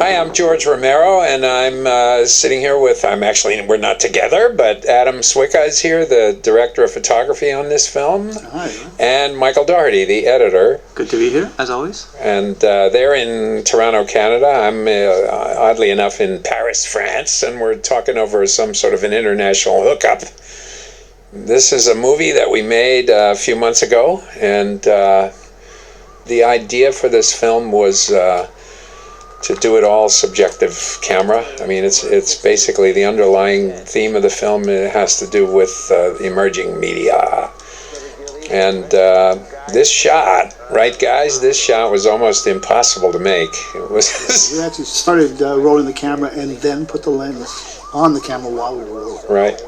Hi, I'm G.Romero, and I'm sitting here with, we're not together, but Adam Swicka is here, the director of photography on this film. Hi. And Michael Doherty, the editor. Good to be here, as always. And they're in Toronto, Canada. I'm, oddly enough, in Paris, France, and we're talking over some sort of an international hookup. This is a movie that we made a few months ago, and the idea for this film was to do it all subjective camera. I mean, it's basically the underlying theme of the film. It has to do with emerging media. And this shot, right, guys? This shot was almost impossible to make. It was. We actually started rolling the camera and then put the lens on the camera while we were rolling. Right.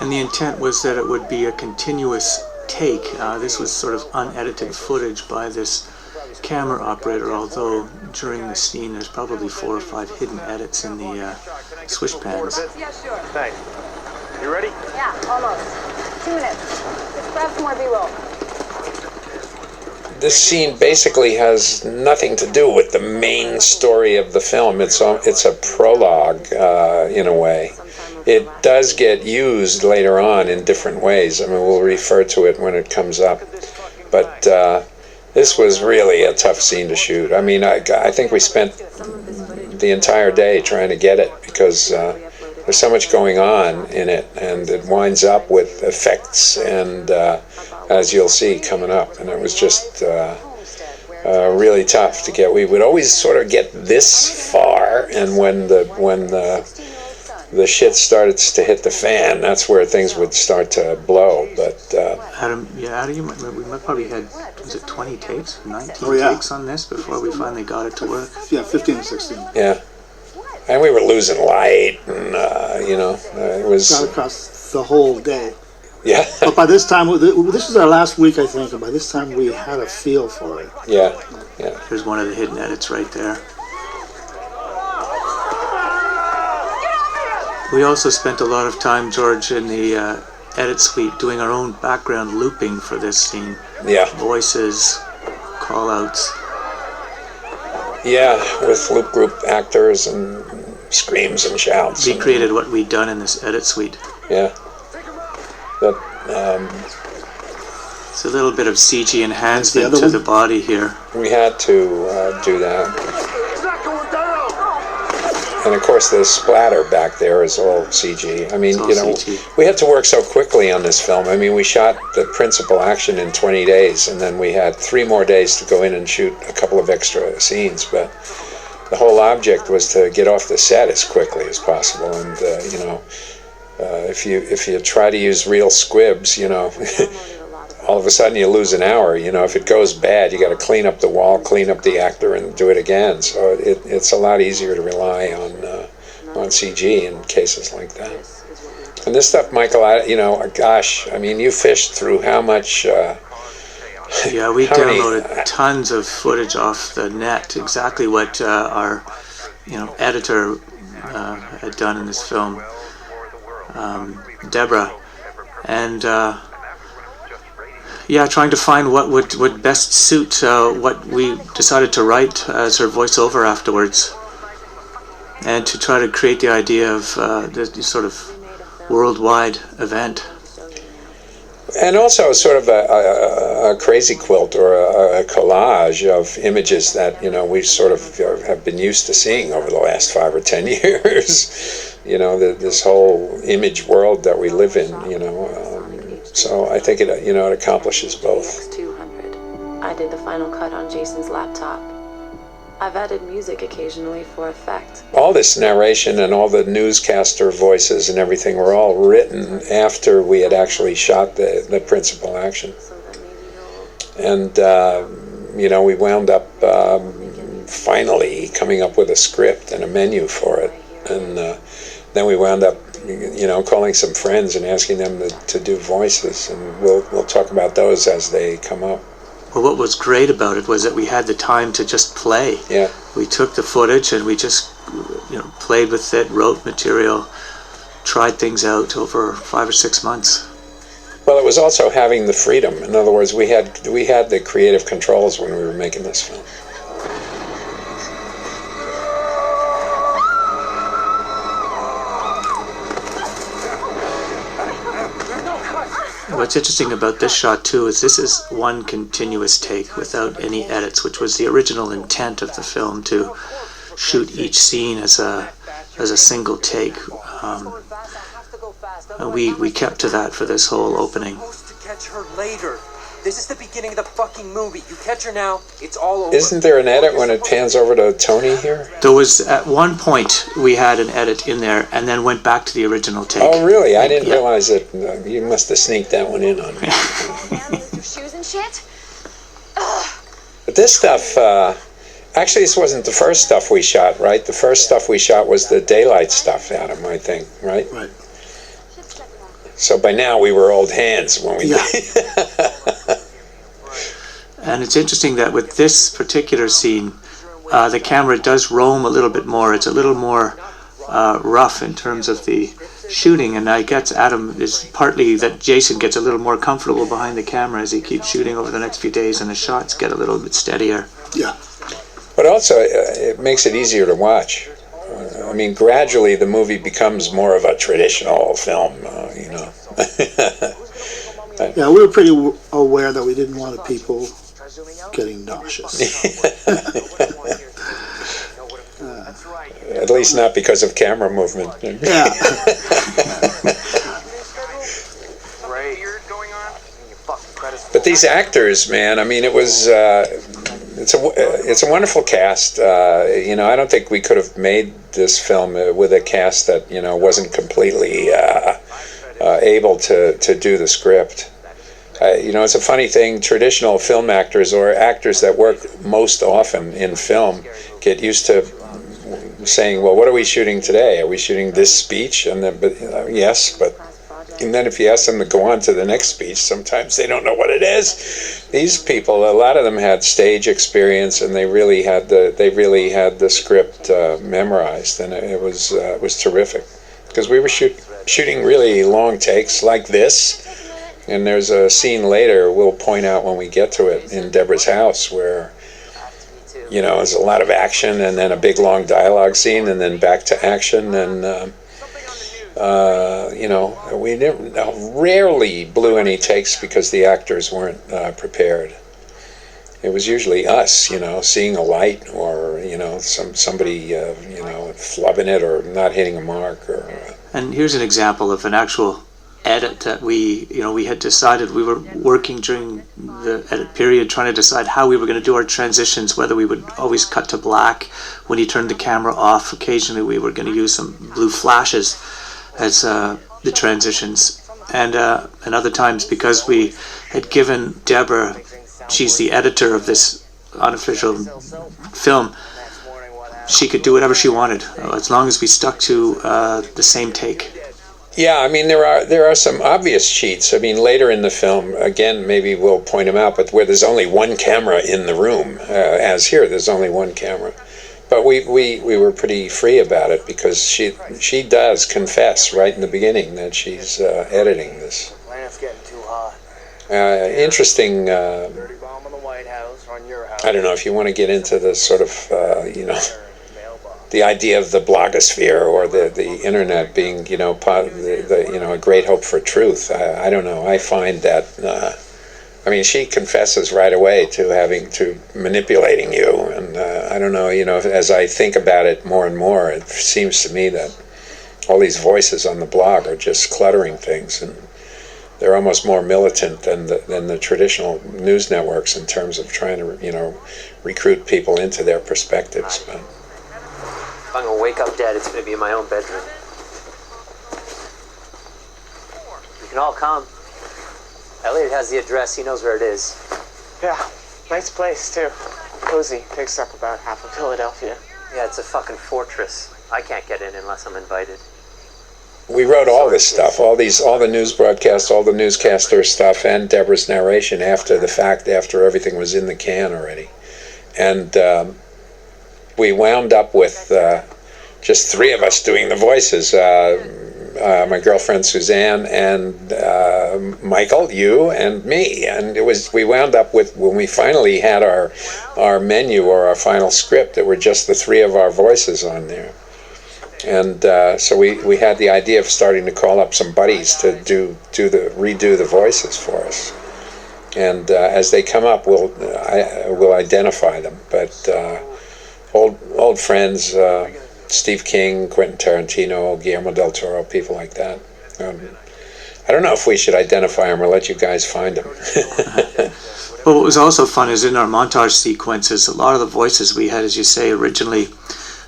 And the intent was that it would be a continuous take. This was sort of unedited footage by this camera operator, although during the scene there's probably 4 or 5 hidden edits in the swish pans. Yeah, sure. Thanks. You ready? Yeah, almost. 2 minutes. Just grab some more B-roll. This scene basically has nothing to do with the main story of the film. It's a prologue in a way. It does get used later on in different ways. I mean, we'll refer to it when it comes up. But this was really a tough scene to shoot. I mean, I think we spent the entire day trying to get it because there's so much going on in it, and it winds up with effects and, as you'll see coming up, and it was just really tough to get. We would always sort of get this far, and when the shit started to hit the fan, that's where things would start to blow. But Adam, we might probably had, was it 20 takes, 19 yeah. takes on this before we finally got it to work? Yeah, 15 and 16. yeah, and we were losing light, and it was Got across the whole day. yeah, But by this time, this is our last week, I think, and by this time we had a feel for it. yeah. Here's one of the hidden edits right there. We also spent a lot of time, George, in the edit suite doing our own background looping for this scene. Yeah, Voices, call-outs. yeah, with loop group actors and screams and shouts. Recreated what we'd done in this edit suite. Yeah, but It's a little bit of CG enhancement the to other the body here. we had to do that. And of course, the splatter back there is all CG. I mean, CG. we had to work so quickly on this film. I mean, we shot the principal action in 20 days, and then we had 3 more days to go in and shoot a couple of extra scenes. But the whole object was to get off the set as quickly as possible. And if you try to use real squibs, all of a sudden you lose an hour. If it goes bad, you got to clean up the wall, clean up the actor, and do it again. So it's a lot easier to rely on CG in cases like that. And this stuff, Michael, gosh, I mean, you fished through how much? Yeah, we downloaded tons of footage off the net. Exactly what our editor had done in this film, Deborah, and. Trying to find what would best suit what we decided to write as her voiceover afterwards, and to try to create the idea of this sort of worldwide event. And also sort of a crazy quilt or a collage of images that, we sort of have been used to seeing over the last 5 or 10 years. This whole image world that we live in, So I think it accomplishes both. 200. I did the final cut on Jason's laptop. I've added music occasionally for effect. All this narration and all the newscaster voices and everything were all written after we had actually shot the principal action. And, we wound up finally coming up with a script and a menu for it. And then we wound up calling some friends and asking them to do voices, and we'll talk about those as they come up. Well, what was great about it was that we had the time to just play. Yeah. We took the footage and we just, played with it, wrote material, tried things out over 5 or 6 months. Well, it was also having the freedom. In other words, we had the creative controls when we were making this film. what's interesting about this shot too is this is one continuous take without any edits, which was the original intent of the film, to shoot each scene as a single take. We kept to that for this whole opening. To catch her later. This is the beginning of the fucking movie. You catch her now, it's all over. Isn't there an edit when it pans over to Tony here? There was, at one point, we had an edit in there and then went back to the original take. Oh, really? I didn't realize it. You must have sneaked that one in on me. Your shoes and shit? But this stuff, actually, this wasn't the first stuff we shot, right? The first stuff we shot was the daylight stuff, Adam, I think, right? Right. So by now we were old hands when we And it's interesting that with this particular scene, the camera does roam a little bit more. It's a little more rough in terms of the shooting, and I guess Adam is partly that Jason gets a little more comfortable behind the camera as he keeps shooting over the next few days, and the shots get a little bit steadier. Yeah. But also, it makes it easier to watch. I mean, gradually the movie becomes more of a traditional film, you know. Yeah, we were pretty aware that we didn't want people getting nauseous. At least not because of camera movement. Yeah. But these actors, man, I mean, it was it's a wonderful cast. You know, I don't think we could have made this film with a cast that, you know, wasn't completely able to do the script. You know, it's a funny thing. Traditional film actors, or actors that work most often in film, get used to saying, "Well, what are we shooting today? Are we shooting this speech?" And then, yes, but. And then if you ask them to go on to the next speech, sometimes they don't know what it is. These people, a lot of them had stage experience, and they really had the script memorized, and it was terrific. Because we were shooting really long takes like this, and there's a scene later we'll point out when we get to it in Deborah's house where, you know, there's a lot of action and then a big long dialogue scene and then back to action, and you know, we rarely blew any takes because the actors weren't prepared. It was usually us, you know, seeing a light, or, you know, somebody you know, flubbing it or not hitting a mark. Or And here's an example of an actual edit that we had decided. We were working during the edit period trying to decide how we were going to do our transitions, whether we would always cut to black when you turned the camera off. Occasionally we were going to use some blue flashes as the transitions, and other times, because we had given Deborah, she's the editor of this unofficial film, she could do whatever she wanted as long as we stuck to the same take. Yeah, I mean, there are some obvious cheats. I mean, later in the film, again, maybe we'll point them out, but where there's only one camera in the room, as here, there's only one camera. But we were pretty free about it, because she does confess right in the beginning that she's editing this. Planet's getting too hot. Interesting. Dirty bomb on the White House, on your house. I don't know if you want to get into the sort of you know, the idea of the blogosphere or the internet being, you know, you know, a great hope for truth. I don't know. I find that. I mean, she confesses right away to manipulating you, and I don't know, you know, as I think about it more and more, it seems to me that all these voices on the blog are just cluttering things, and they're almost more militant than the traditional news networks in terms of trying to, you know, recruit people into their perspectives. But if I'm gonna wake up dead, it's gonna be in my own bedroom. You can all come. Elliot has the address, he knows where it is. Yeah, nice place too. Cozy, takes up about half of Philadelphia. Yeah, it's a fucking fortress. I can't get in unless I'm invited. we wrote all this stuff, all the news broadcasts, all the newscaster stuff, and Deborah's narration after the fact, after everything was in the can already. And we wound up with just three of us doing the voices. My girlfriend Suzanne and Michael, you and me, and we wound up with, when we finally had our menu or our final script, there were just the three of our voices on there. And so we had the idea of starting to call up some buddies to redo the voices for us. And as they come up, we'll identify them. But old friends, Steve King, Quentin Tarantino, Guillermo del Toro, people like that. I don't know if we should identify them or let you guys find them. Well, what was also fun is in our montage sequences, a lot of the voices we had, as you say, originally,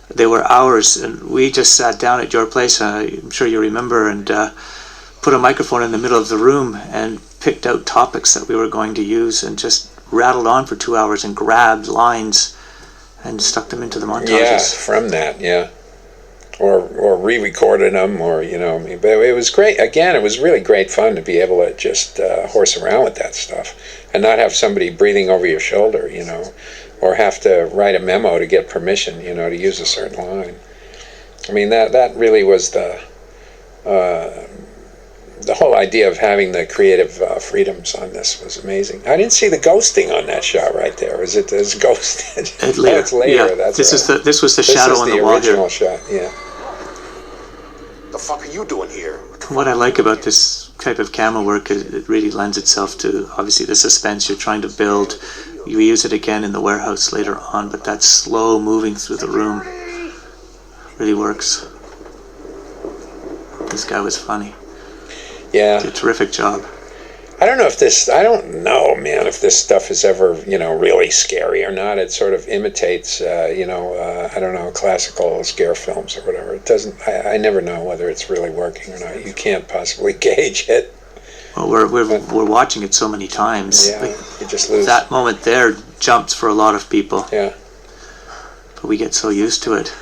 they were ours, and we just sat down at your place, I'm sure you remember, and put a microphone in the middle of the room and picked out topics that we were going to use and just rattled on for 2 hours and grabbed lines and stuck them into the montages. Yeah, from that, yeah. Or re-recorded them, or, but it was great. Again, it was really great fun to be able to just horse around with that stuff and not have somebody breathing over your shoulder, or have to write a memo to get permission, to use a certain line. I mean, that really was the whole idea of having the creative freedoms on this was amazing. I didn't see the ghosting on that shot right there. Was it as ghosted? It's later. Yeah. That's this right. this was the shadow on the wall here. This is the original shot, yeah. The fuck are you doing here? What I like about this type of camera work is it really lends itself to, obviously, the suspense you're trying to build. You use it again in the warehouse later on, but that slow moving through the room really works. This guy was funny. Yeah. Did a terrific job. I don't know, man, if this stuff is ever, really scary or not. It sort of imitates, I don't know, classical scare films or whatever. It doesn't, I never know whether it's really working or not. You can't possibly gauge it. Well, we're watching it so many times. Yeah, you just lose. That moment there jumps for a lot of people. Yeah. But we get so used to it.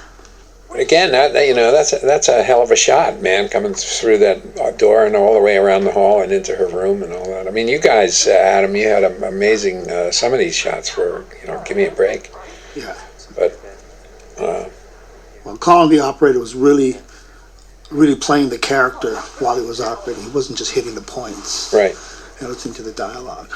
Again, that's a hell of a shot, man, coming through that door and all the way around the hall and into her room and all that. I mean, you guys, Adam, you had an amazing, some of these shots were, give me a break. Yeah. But, well, Colin, the operator, was really playing the character while he was operating. He wasn't just hitting the points. Right. And listening to the dialogue.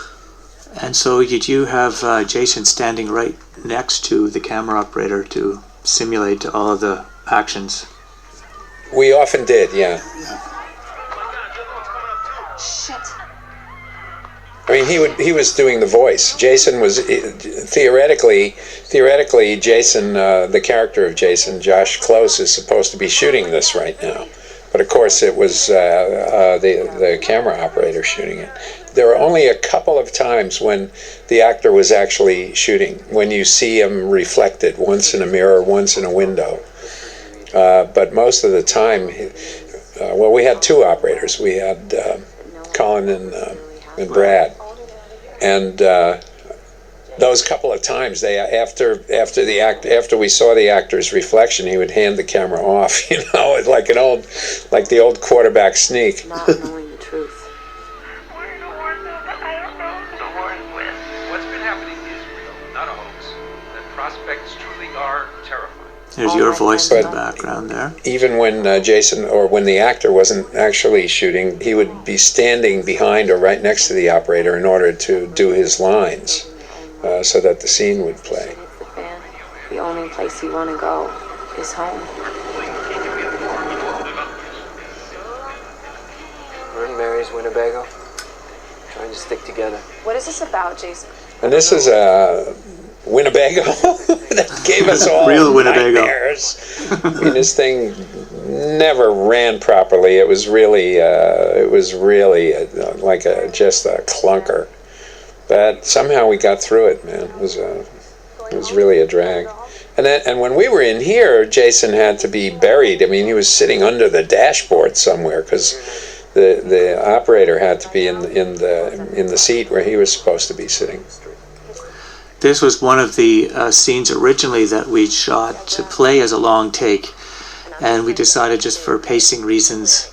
And so did you have Jason standing right next to the camera operator to simulate all of the actions? We often did, yeah. Shit. I mean, he was doing the voice. Jason was theoretically, Jason, the character of Jason, Josh Close, is supposed to be shooting this right now. But of course, it was the camera operator shooting it. There were only a couple of times when the actor was actually shooting, when you see him reflected, once in a mirror, once in a window. But most of the time, we had two operators. We had Colin and Brad. And those couple of times, after we saw the actor's reflection, he would hand the camera off, like the old quarterback sneak. Not knowing the truth. What's been happening is real, not a hoax. The prospects truly are terrifying. There's your voice in the background there. Even when Jason, or when the actor wasn't actually shooting, he would be standing behind or right next to the operator in order to do his lines, so that the scene would play. The only place you want to go is home. We're in Mary's Winnebago, trying to stick together. What is this about, Jason? And this is Winnebago that gave us all Real Winnebago. nightmares. I mean, this thing never ran properly. It was really like just a clunker. But somehow we got through it, man. It was really a drag. And when we were in here, Jason had to be buried. I mean, he was sitting under the dashboard somewhere because the operator had to be in the seat where he was supposed to be sitting. This was one of the scenes originally that we shot to play as a long take, and we decided, just for pacing reasons,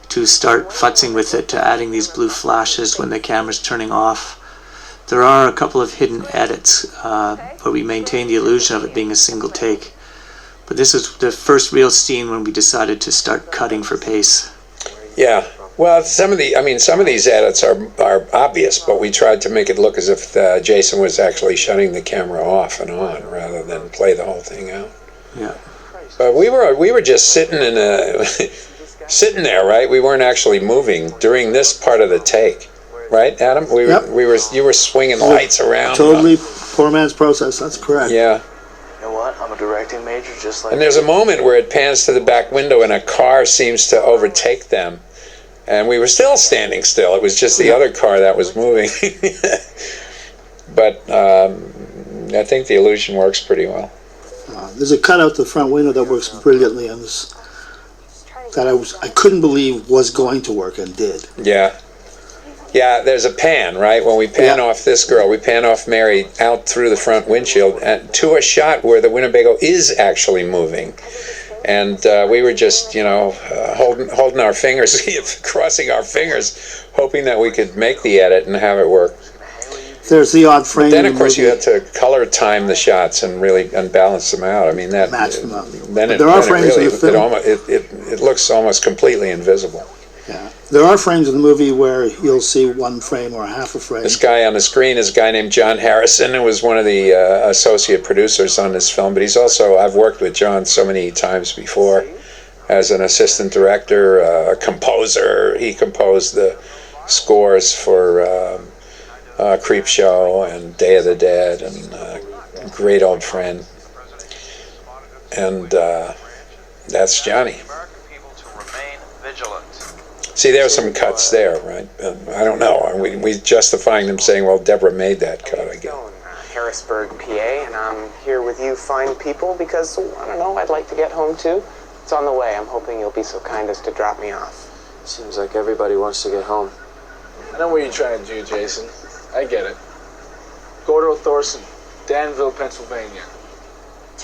to start futzing with it, to adding these blue flashes when the camera's turning off. There are a couple of hidden edits where we maintain the illusion of it being a single take, but this is the first real scene when we decided to start cutting for pace. Yeah. Well, some of these edits are obvious, but we tried to make it look as if Jason was actually shutting the camera off and on rather than play the whole thing out. Yeah. But we were just sitting in a sitting there, right? We weren't actually moving during this part of the take, right, Adam? You were swinging lights around. Totally poor man's process. That's correct. Yeah. You know what? I'm a directing major, just like. And there's a moment where it pans to the back window and a car seems to overtake them. And we were still standing still. It was just the other car that was moving. But I think the illusion works pretty well. There's a cutout to the front window that works brilliantly on this. That I couldn't believe was going to work and did. Yeah. Yeah, there's a pan, right? When we pan off this girl, we pan off Mary out through the front windshield and to a shot where the Winnebago is actually moving. And we were just, holding our fingers, crossing our fingers, hoping that we could make the edit and have it work. There's the odd frame. Then, of course, you have to color time the shots and really balance them out. I mean, that match them up. Then there are frames in the film. It looks almost completely invisible. Yeah, there are frames in the movie where you'll see one frame or half a frame. This guy on the screen is a guy named John Harrison, who was one of the associate producers on this film. But I've worked with John so many times before as an assistant director, a composer. He composed the scores for Creepshow and Day of the Dead, and a great old friend. And that's Johnny. See, there's some cuts there, right? I don't know. We justifying them saying, well, Deborah made that cut, I guess. Harrisburg, PA, and I'm here with you fine people because, I don't know, I'd like to get home too. It's on the way. I'm hoping you'll be so kind as to drop me off. Seems like everybody wants to get home. I know what you're trying to do, Jason. I get it. Gordo Thorson, Danville, Pennsylvania.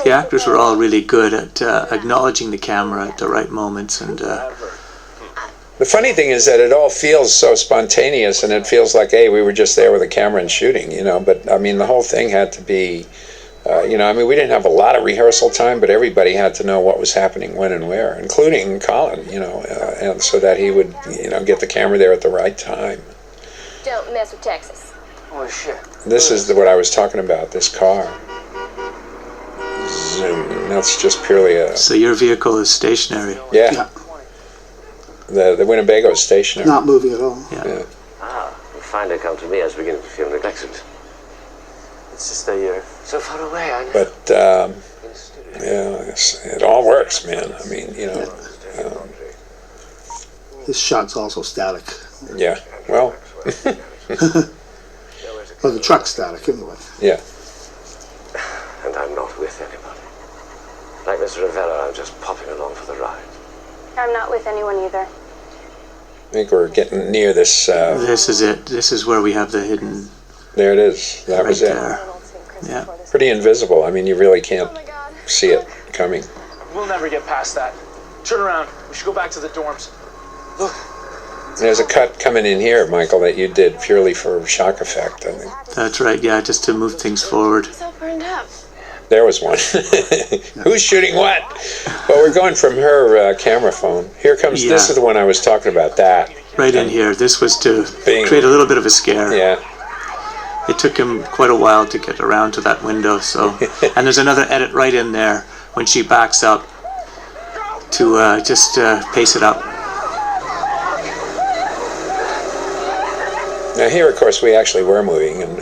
The actors were all really good at acknowledging the camera at the right moments, and the funny thing is that it all feels so spontaneous, and it feels like, hey, we were just there with a camera and shooting, but I mean, the whole thing had to be, we didn't have a lot of rehearsal time, but everybody had to know what was happening when and where, including Colin, and so that he would, get the camera there at the right time. Don't mess with Texas. Oh, shit. This is what I was talking about, this car. Zoom. That's just purely a... So your vehicle is stationary? Yeah. The Winnebago is stationary. Not moving at all. Yeah. Ah, finally come to me. I was beginning to feel neglected. It's just that you're so far away, I know. But, it all works, man. I mean, This shot's also static. Yeah, well... Well, the truck's static, anyway. Yeah. And I'm not with anybody. Like Mr. Rivera, I'm just popping along for the ride. I'm not with anyone either. I think we're getting near this... This is it. This is where we have the hidden... There it is. That was it. There. Yeah. Pretty invisible. I mean, you really can't see it coming. We'll never get past that. Turn around. We should go back to the dorms. Look. There's a cut coming in here, Michael, that you did purely for shock effect, I think. That's right, yeah, just to move things forward. So burned up. There was one. Who's shooting what? Well, we're going from her camera phone. Here comes, this is the one I was talking about, that. Right in here. This was to create a little bit of a scare. Yeah. It took him quite a while to get around to that window, so... And there's another edit right in there when she backs up to just pace it up. Now here, of course, we actually were moving, and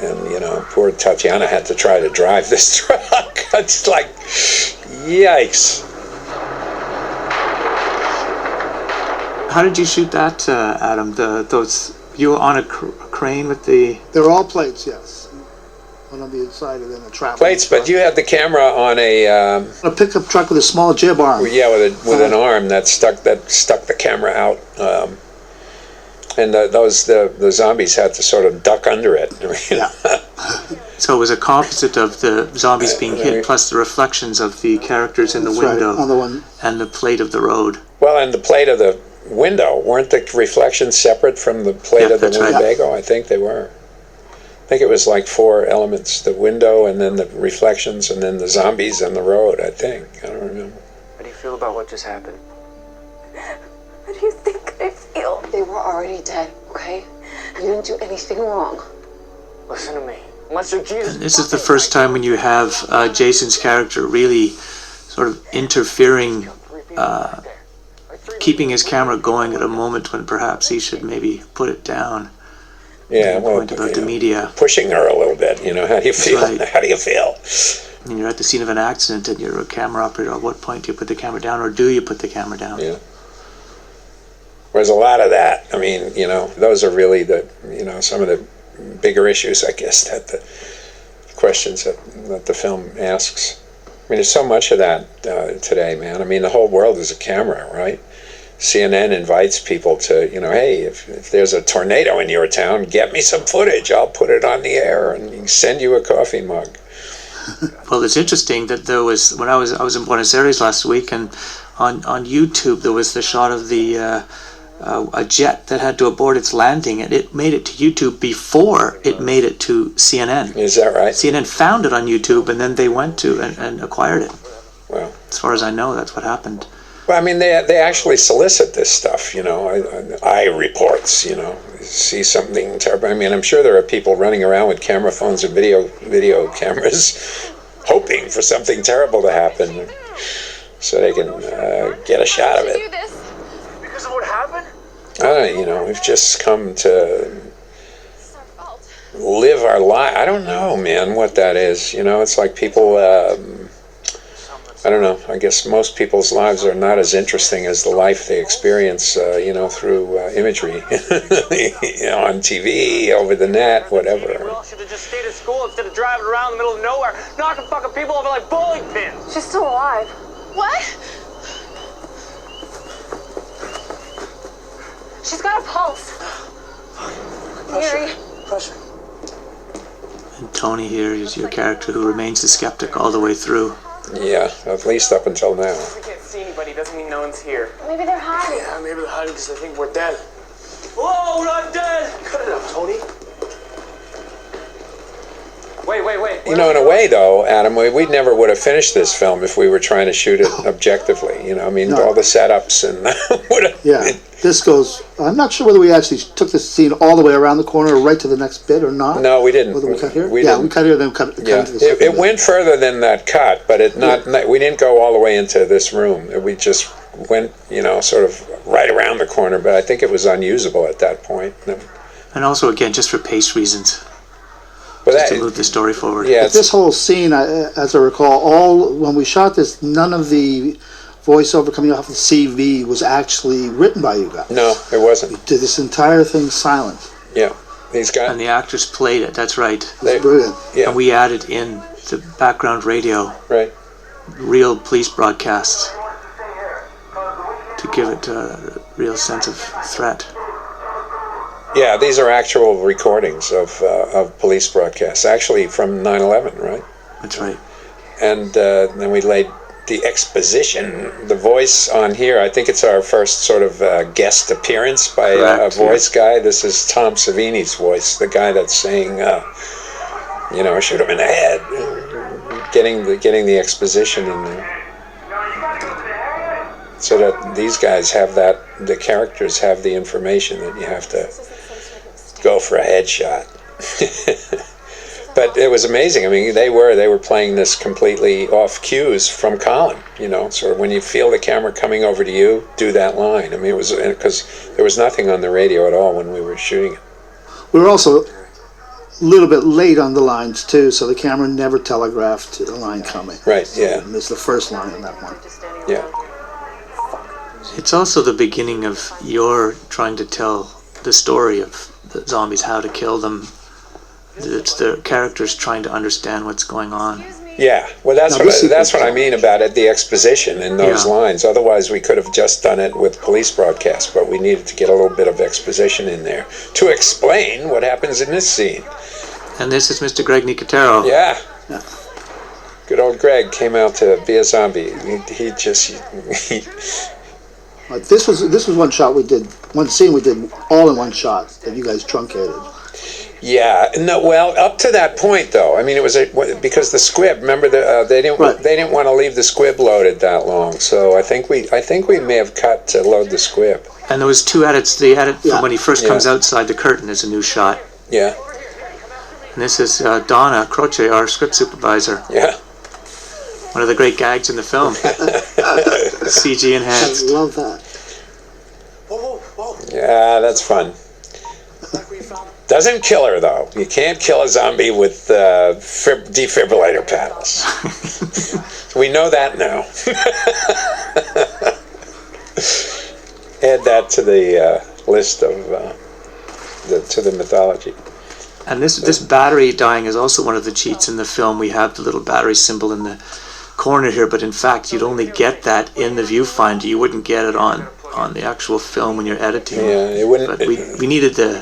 poor Tatiana had to try to drive this truck. It's like, yikes. How did you shoot that, Adam? You were on a crane with the... They're all plates, yes. One on the inside and then a traveling plates, truck. but you had the camera on a pickup truck with a small jib arm. Yeah, with an arm that stuck the camera out. And the zombies had to sort of duck under it. Yeah. So it was a composite of the zombies being hit plus the reflections of the characters in the window on the one. And the plate of the road. Well, and the plate of the window, weren't the reflections separate from the plate of the Winnebago? Right. I think they were. I think it was like 4 elements, the window and then the reflections and then the zombies and the road, I think. I don't remember. How do you feel about what just happened? What do you think I feel? They were already dead, okay? You didn't do anything wrong. Listen to me. Unless you're Jesus. This is the first time when you have Jason's character really sort of interfering, keeping his camera going at a moment when perhaps he should maybe put it down. Yeah, well, point about the media. Pushing her a little bit, how do you feel? Right. How do you feel? And you're at the scene of an accident and you're a camera operator. At what point do you put the camera down, or do you put the camera down? Yeah. There's a lot of that. Those are really some of the bigger issues, I guess, that the questions that the film asks. There's so much of that today, man. The whole world is a camera, right? CNN invites people to, hey, if there's a tornado in your town, get me some footage. I'll put it on the air and send you a coffee mug. Well, it's interesting that there was, when I was in Buenos Aires last week, and on YouTube there was the shot of the a jet that had to abort its landing, and it made it to YouTube before it made it to CNN. Is that right? CNN found it on YouTube, and then they went to and acquired it. Well, as far as I know, that's what happened. Well, they actually solicit this stuff, eye reports, see something terrible. I'm sure there are people running around with camera phones and video cameras hoping for something terrible to happen so they can get a shot of it. Because of what happened? We've just come to live our life. I don't know, man, what that is. It's like people... I don't know. I guess most people's lives are not as interesting as the life they experience, through imagery, on TV, over the net, whatever. We all should have just stayed at school instead of driving around in the middle of nowhere, knocking fucking people over like bowling pins. She's still alive. What? She's got a pulse. Mary. Pressure. And Tony here is your character who remains a skeptic all the way through. Yeah, at least up until now. We can't see anybody, doesn't mean no one's here. Maybe they're hiding. Yeah, maybe they're hiding because they think we're dead. Whoa, we're not dead! Cut it out, Tony. Wait. In a way, though, Adam, we never would have finished this film if we were trying to shoot it objectively. No. All the setups and would have. Yeah, this goes. I'm not sure whether we actually took this scene all the way around the corner or right to the next bit or not. No, we didn't. Whether we cut here? We We cut here, then cut into the second it bit. went further than that cut, but we didn't go all the way into this room. We just went, sort of right around the corner, but I think it was unusable at that point. And also, again, just for pace reasons. But Just to move the story forward. Yeah, But this whole scene, as I recall, when we shot this, none of the voiceover coming off the CV was actually written by you guys. No, it wasn't. You did this entire thing silent. Yeah, these guys. And the actors played it, that's right. It's brilliant. Yeah. And we added in the background radio, Right. real police broadcasts, to give it a real sense of threat. Yeah, these are actual recordings of police broadcasts, actually from 9/11, right? That's right. And then we laid the exposition, the voice on here. I think it's our first sort of guest appearance by a voice guy. This is Tom Savini's voice, the guy that's saying, shoot him in the head, getting the exposition in there. So that these guys have the characters have the information that you have to go for a headshot. But it was amazing. They were playing this completely off cues from Colin. Sort of when you feel the camera coming over to you, do that line. It was because there was nothing on the radio at all when we were shooting it. We were also a little bit late on the lines too, so the camera never telegraphed the line coming. Right. Yeah. And it's the first line on that one. Yeah. It's also the beginning of your trying to tell the story of the zombies, how to kill them. It's the characters trying to understand what's going on. Yeah, well, that's what I mean about it, the exposition in those lines. Otherwise, we could have just done it with police broadcasts, but we needed to get a little bit of exposition in there to explain what happens in this scene. And this is Mr. Greg Nicotero. Yeah. Good old Greg came out to be a zombie. This was one shot we did, one scene we did all in one shot that you guys truncated. Yeah, no. Well, up to that point, though, it was because the squib. Remember, they didn't want to leave the squib loaded that long. So I think we may have cut to load the squib. And there was two edits. The edit from when he first comes outside the curtain is a new shot. Yeah. And this is Donna Croce, our script supervisor. Yeah. One of the great gags in the film. CG enhanced. I love that. Yeah, that's fun. Doesn't kill her, though. You can't kill a zombie with defibrillator paddles. We know that now. Add that to the list of to the mythology. And this battery dying is also one of the cheats in the film. We have the little battery symbol in the corner here, but in fact, you'd only get that in the viewfinder. You wouldn't get it on the actual film when you're editing. Yeah, it wouldn't. But we needed to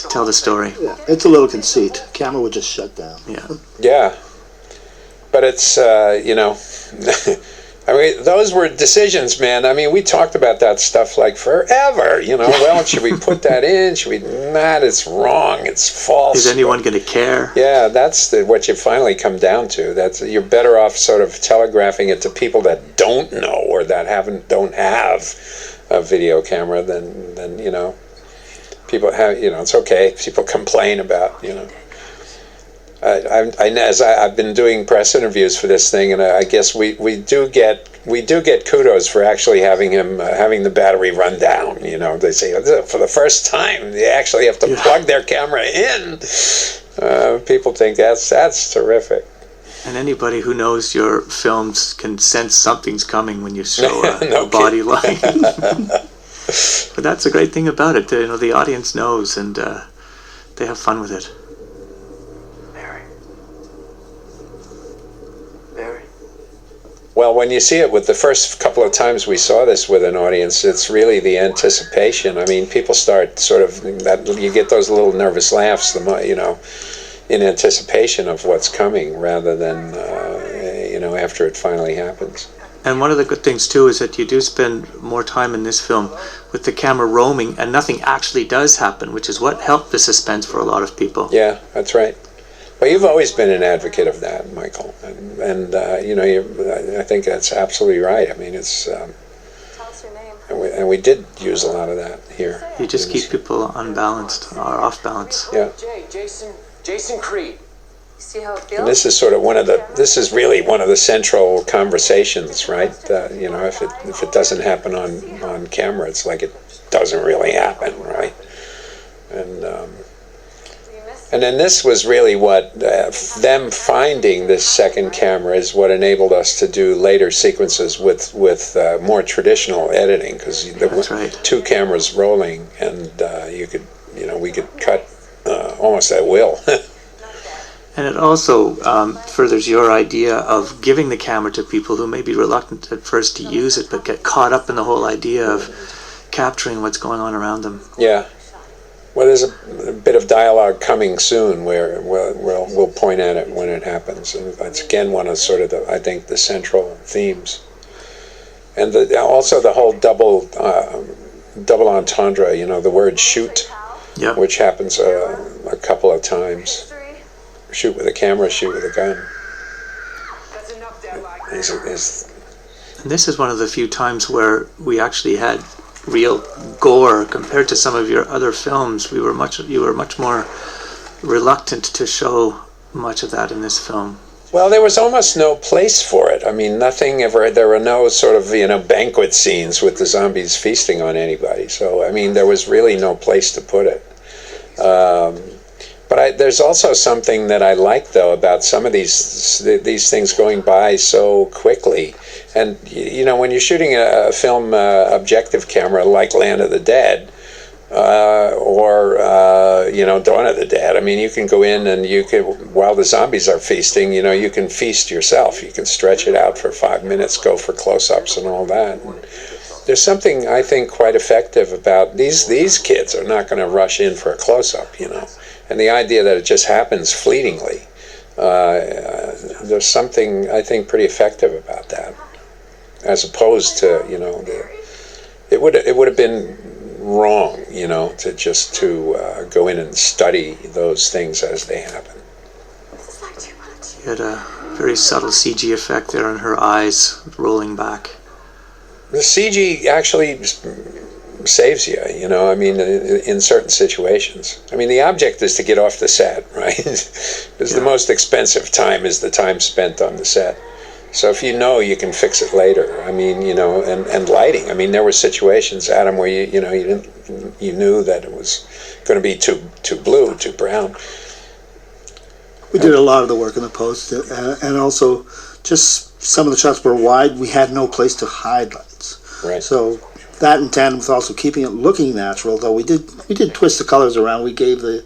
tell the story. Yeah, it's a little conceit. Camera would just shut down. Yeah. Yeah, but it's you know, I mean, those were decisions, man. I mean, we talked about that stuff like forever. You know, well, should we put that in? Should we not? It's wrong. It's false. Is anyone going to care? Yeah, that's what you finally come down to. That's you're better off sort of telegraphing it to people that don't know or that don't have a video camera than you know. People have, you know, it's okay. People complain about, you know. I've been doing press interviews for this thing, and I guess we do get kudos for actually having the battery run down. You know, they say for the first time they actually have to plug their camera in. People think that's terrific. And anybody who knows your films can sense something's coming when you show No a body line. But that's a great thing about it. You know, the audience knows, and they have fun with it. Mary. Well, when you see it with the first couple of times we saw this with an audience, it's really the anticipation. I mean, people start sort of you get those little nervous laughs, you know, in anticipation of what's coming, rather than you know, after it finally happens. And one of the good things too is that you do spend more time in this film with the camera roaming, and nothing actually does happen, which is what helped the suspense for a lot of people. Yeah, that's right. Well, you've always been an advocate of that, Michael, and you know, I think that's absolutely right. I mean, it's Tell us your name. and we did use a lot of that here. You just keep people unbalanced or off balance. Yeah. Jason Creed. See how it feels? And this is sort of this is really one of the central conversations, right? You know, if it doesn't happen on camera, it's like it doesn't really happen, right? And then this was really what them finding this second camera is what enabled us to do later sequences with more traditional editing, because there were two cameras rolling, and we could cut almost at will. And it also furthers your idea of giving the camera to people who may be reluctant at first to use it, but get caught up in the whole idea of capturing what's going on around them. Yeah. Well, there's a bit of dialogue coming soon where we'll point at it when it happens. And it's again one of sort of I think the central themes. And also the whole double entendre, you know, the word shoot, which happens a couple of times. Shoot with a camera, shoot with a gun. And this is one of the few times where we actually had real gore compared to some of your other films. You were much more reluctant to show much of that in this film. Well, there was almost no place for it. I mean, there were no sort of, you know, banquet scenes with the zombies feasting on anybody. So, I mean, there was really no place to put it. But there's also something that I like, though, about some of these things going by so quickly. And, you know, when you're shooting a film objective camera like Land of the Dead or, you know, Dawn of the Dead, I mean, you can go in and while the zombies are feasting, you know, you can feast yourself. You can stretch it out for 5 minutes, go for close-ups and all that. And there's something, I think, quite effective about these kids are not going to rush in for a close-up, you know. And the idea that it just happens fleetingly, there's something, I think, pretty effective about that, as opposed to, you know, it would have been wrong, you know, to go in and study those things as they happen. You had a very subtle CG effect there on her eyes rolling back. The CG actually saves you, you know, I mean, in certain situations. I mean, the object is to get off the set, right? Because the most expensive time is the time spent on the set. So if you know you can fix it later, I mean, you know, and lighting. I mean, there were situations, Adam, where you knew that it was going to be too blue, too brown. We did a lot of the work in the post, and also just some of the shots were wide. We had no place to hide lights. Right. So that in tandem with also keeping it looking natural, though we did twist the colors around. We gave the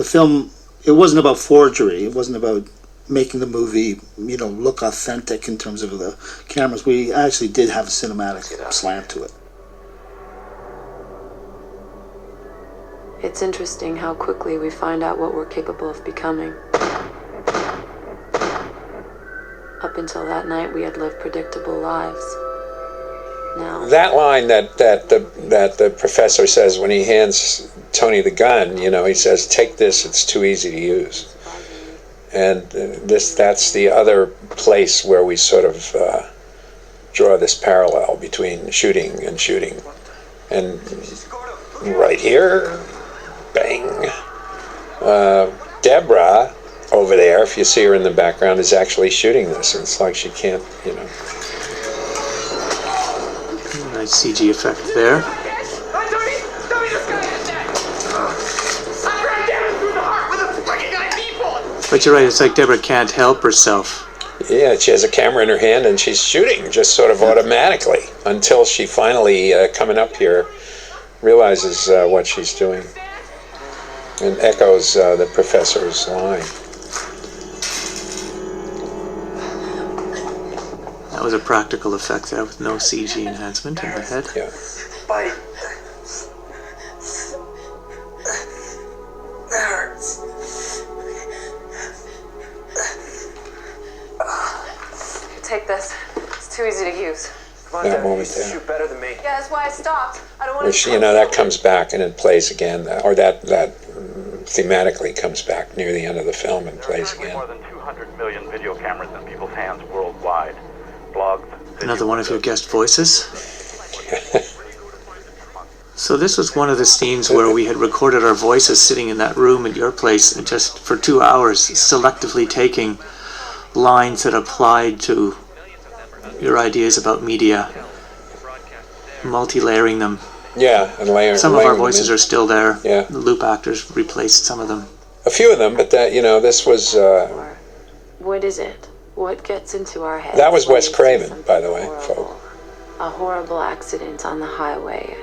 film. It wasn't about forgery. It wasn't about making the movie, you know, look authentic in terms of the cameras. We actually did have a cinematic slant to it. It's interesting how quickly we find out what we're capable of becoming. Up until that night, we had lived predictable lives. Now, that line that the professor says when he hands Tony the gun, you know, he says, "Take this, it's too easy to use." And that's the other place where we sort of draw this parallel between shooting and shooting. And right here, bang. Deborah over there, if you see her in the background, is actually shooting this. And it's like she can't, you know. Nice CG effect there. But you're right, it's like Deborah can't help herself. Yeah, she has a camera in her hand and she's shooting just sort of automatically until she finally, coming up here, realizes what she's doing and echoes the professor's line. That was a practical effect there with no CG enhancement in her head. Yeah. Bite. That hurts. take this. It's too easy to use. Come on, That Dad. moment You there. shoot better than me. Yeah, that's why I stopped. I don't want Which, to. you know, that comes back and it plays again, or that thematically comes back near the end of the film and plays again. More than 200 million video cameras in people's hands worldwide. Blogs. Another one of your guest voices. So this was one of the scenes where we had recorded our voices sitting in that room at your place and just for 2 hours selectively taking lines that applied to your ideas about media, multi-layering them. Yeah, and layering. Some of our voices are still there. Yeah. The loop actors replaced some of them. A few of them, but that, you know, this was. What is it? What gets into our heads? That was when Wes we see Craven, something by the way, horrible? folks. A horrible accident on the highway.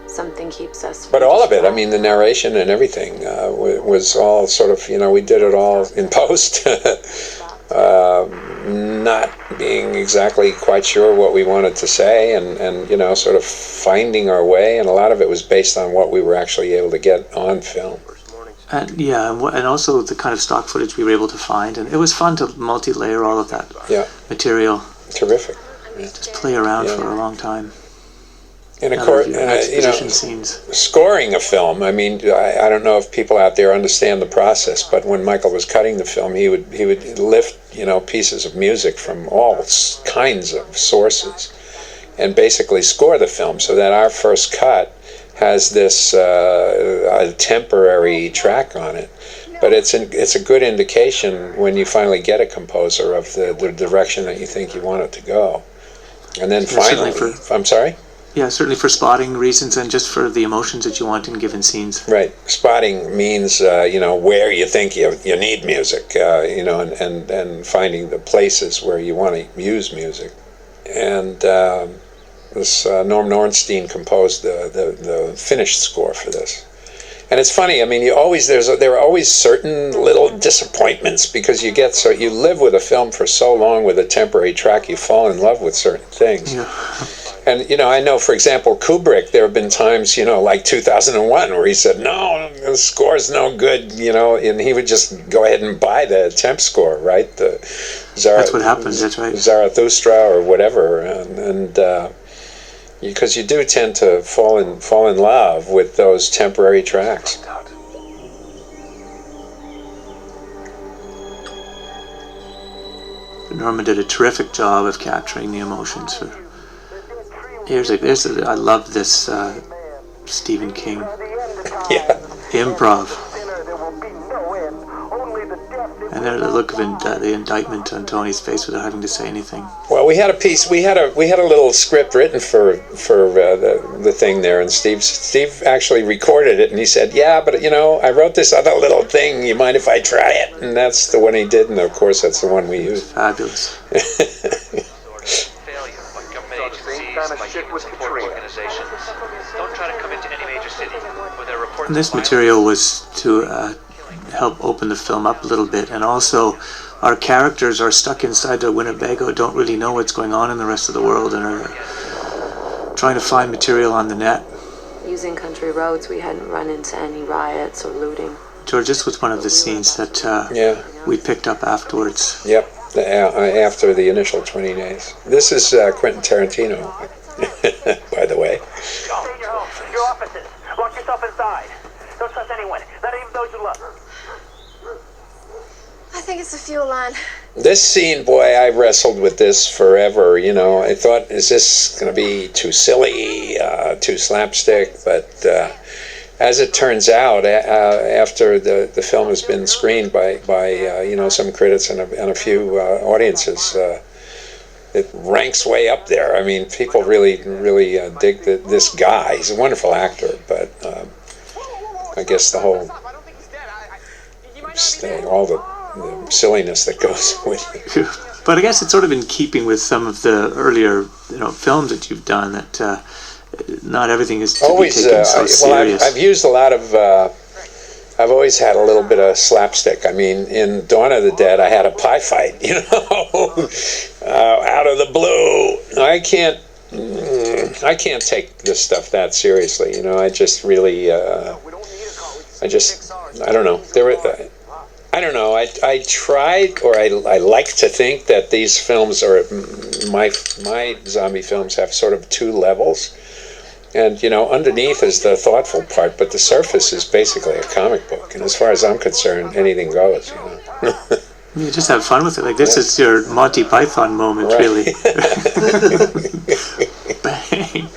Something keeps us. But all of it, I mean, the narration and everything was all sort of, you know, we did it all in post, not being exactly quite sure what we wanted to say, and you know, sort of finding our way, and a lot of it was based on what we were actually able to get on film. And yeah, and also the kind of stock footage we were able to find, and it was fun to multi-layer all of that material. Terrific. Yeah. Just play around for a long time. And of course, you know, scenes. Scoring a film. I mean, I don't know if people out there understand the process, but when Michael was cutting the film, he would lift, you know, pieces of music from all kinds of sources, and basically score the film so that our first cut has this a temporary track on it. But it's a good indication when you finally get a composer of the direction that you think you want it to go, and then finally, I'm sorry. Yeah, certainly for spotting reasons and just for the emotions that you want in given scenes. Right. Spotting means, you know, where you think you need music, you know, and finding the places where you want to use music. And this Norm Nornstein composed the finished score for this. And it's funny, I mean, there are always certain little disappointments because you live with a film for so long with a temporary track, you fall in love with certain things. Yeah. And, you know, I know, for example, Kubrick, there have been times, you know, like 2001, where he said, no, the score's no good, you know, and he would just go ahead and buy the temp score, right? That's what happens, that's right. Zarathustra or whatever, and because you do tend to fall in love with those temporary tracks. Norman did a terrific job of capturing the emotions. I love this Stephen King. Yeah. Improv. And then the look of the indictment on Tony's face without having to say anything. Well, we had a piece. We had a little script written for the thing there, and Steve actually recorded it, and he said, "Yeah, but I wrote this other little thing. You mind if I try it?" And that's the one he did, and of course, that's the one we used. Fabulous. And this material was to help open the film up a little bit, and also our characters are stuck inside the Winnebago, don't really know what's going on in the rest of the world, and are trying to find material on the net. Using country roads, we hadn't run into any riots or looting. George, this was one of the scenes that we picked up afterwards. Yep, after the initial 20 days. This is Quentin Tarantino, by the way. Your offices. Lock yourself inside. Don't trust anyone, not even those you love. I think it's the fuel line. This scene, boy, I wrestled with this forever. I thought, is this going to be too silly, too slapstick? But as it turns out, after the film has been screened by some critics and a few audiences, it ranks way up there. I mean, people really dig this guy. He's a wonderful actor, but I guess the whole all the silliness that goes with it. But I guess it's sort of in keeping with some of the earlier films that you've done, that not everything is to be taken so serious. I've used a lot of I've always had a little bit of slapstick. I mean, in Dawn of the Dead, I had a pie fight, out of the blue. I can't take this stuff that seriously. I just really, I don't know. I don't know. I tried, or I like to think that these films, or my zombie films, have sort of two levels. And, underneath is the thoughtful part, but the surface is basically a comic book. And as far as I'm concerned, anything goes, You just have fun with it. Like, this is your Monty Python moment, right. Really. Bang.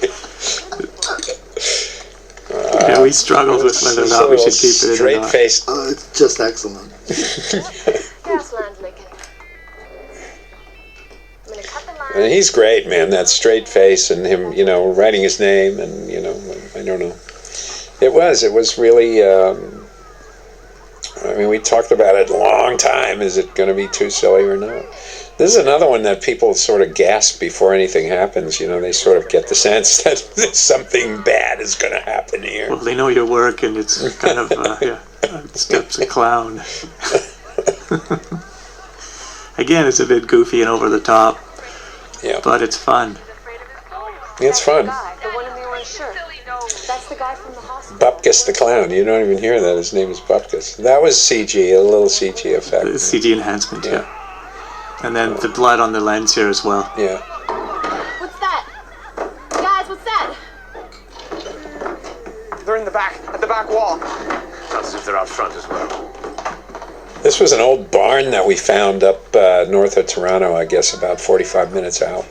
We struggled with whether or not we should keep it in or not. Straight-faced. It's just excellent. Gasland licking. And he's great, man. That straight face and him, writing his name, and I don't know. It was really. I mean, we talked about it a long time. Is it going to be too silly or not? This is another one that people sort of gasp before anything happens. They sort of get the sense that something bad is going to happen here. Well, they know your work, and it's kind of steps a clown. Again, it's a bit goofy and over the top. Yeah. But it's fun. It's fun. The one in the orange shirt. That's the guy from the hospital. Bupkis the clown. You don't even hear that. His name is Bupkis. That was CG, a little CG effect. The CG enhancement, yeah. And then the blood on the lens here as well. Yeah. What's that? Guys, what's that? They're in the back, at the back wall. Sounds as if they're out front as well. This was an old barn that we found up north of Toronto, I guess, about 45 minutes out.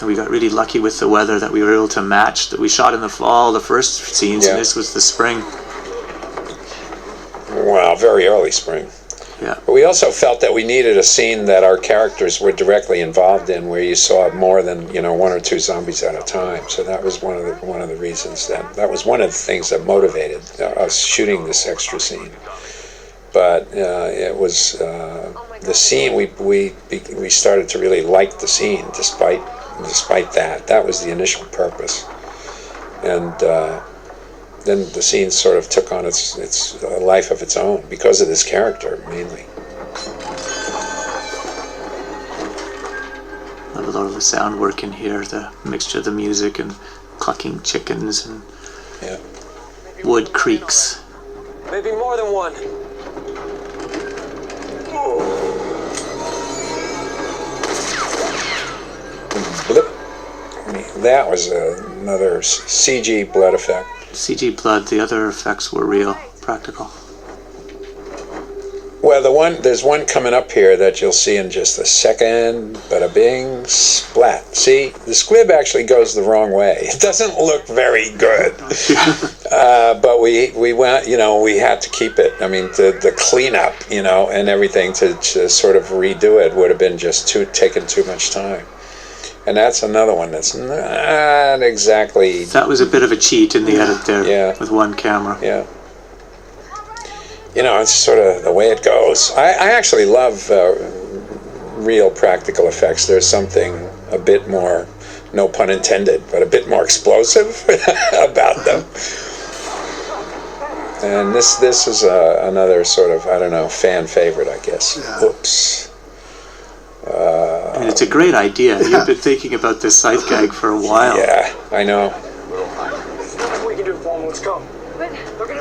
We got really lucky with the weather that we were able to match. That we shot in the fall, the first scenes, and this was the spring. Wow, very early spring. Yeah. But we also felt that we needed a scene that our characters were directly involved in, where you saw more than one or two zombies at a time. So that was one of the reasons that was one of the things that motivated us shooting this extra scene. But it was the scene we started to really like the scene despite that. That was the initial purpose, and then the scene sort of took on its life of its own because of this character, mainly. Love a lot of the sound work in here, the mixture of the music and clucking chickens and wood creaks. Maybe more than one. Blip. That was another CG blood effect. CG blood, the other effects were real, practical. Well, there's one coming up here that you'll see in just a second. Bada bing, splat. See, the squib actually goes the wrong way. It doesn't look very good. But we went, we had to keep it. I mean, the cleanup, and everything to sort of redo it would have been just taken too much time. And that's another one that's not exactly... That was a bit of a cheat in the edit there with one camera. Yeah. It's sort of the way it goes. I actually love real practical effects. There's something a bit more, no pun intended, but a bit more explosive about them. And this is another sort of, I don't know, fan favorite, I guess. Yeah. Oops. I mean, it's a great idea. You've been thinking about this sight gag for a while. Yeah, I know. We can do it for them. Let's go.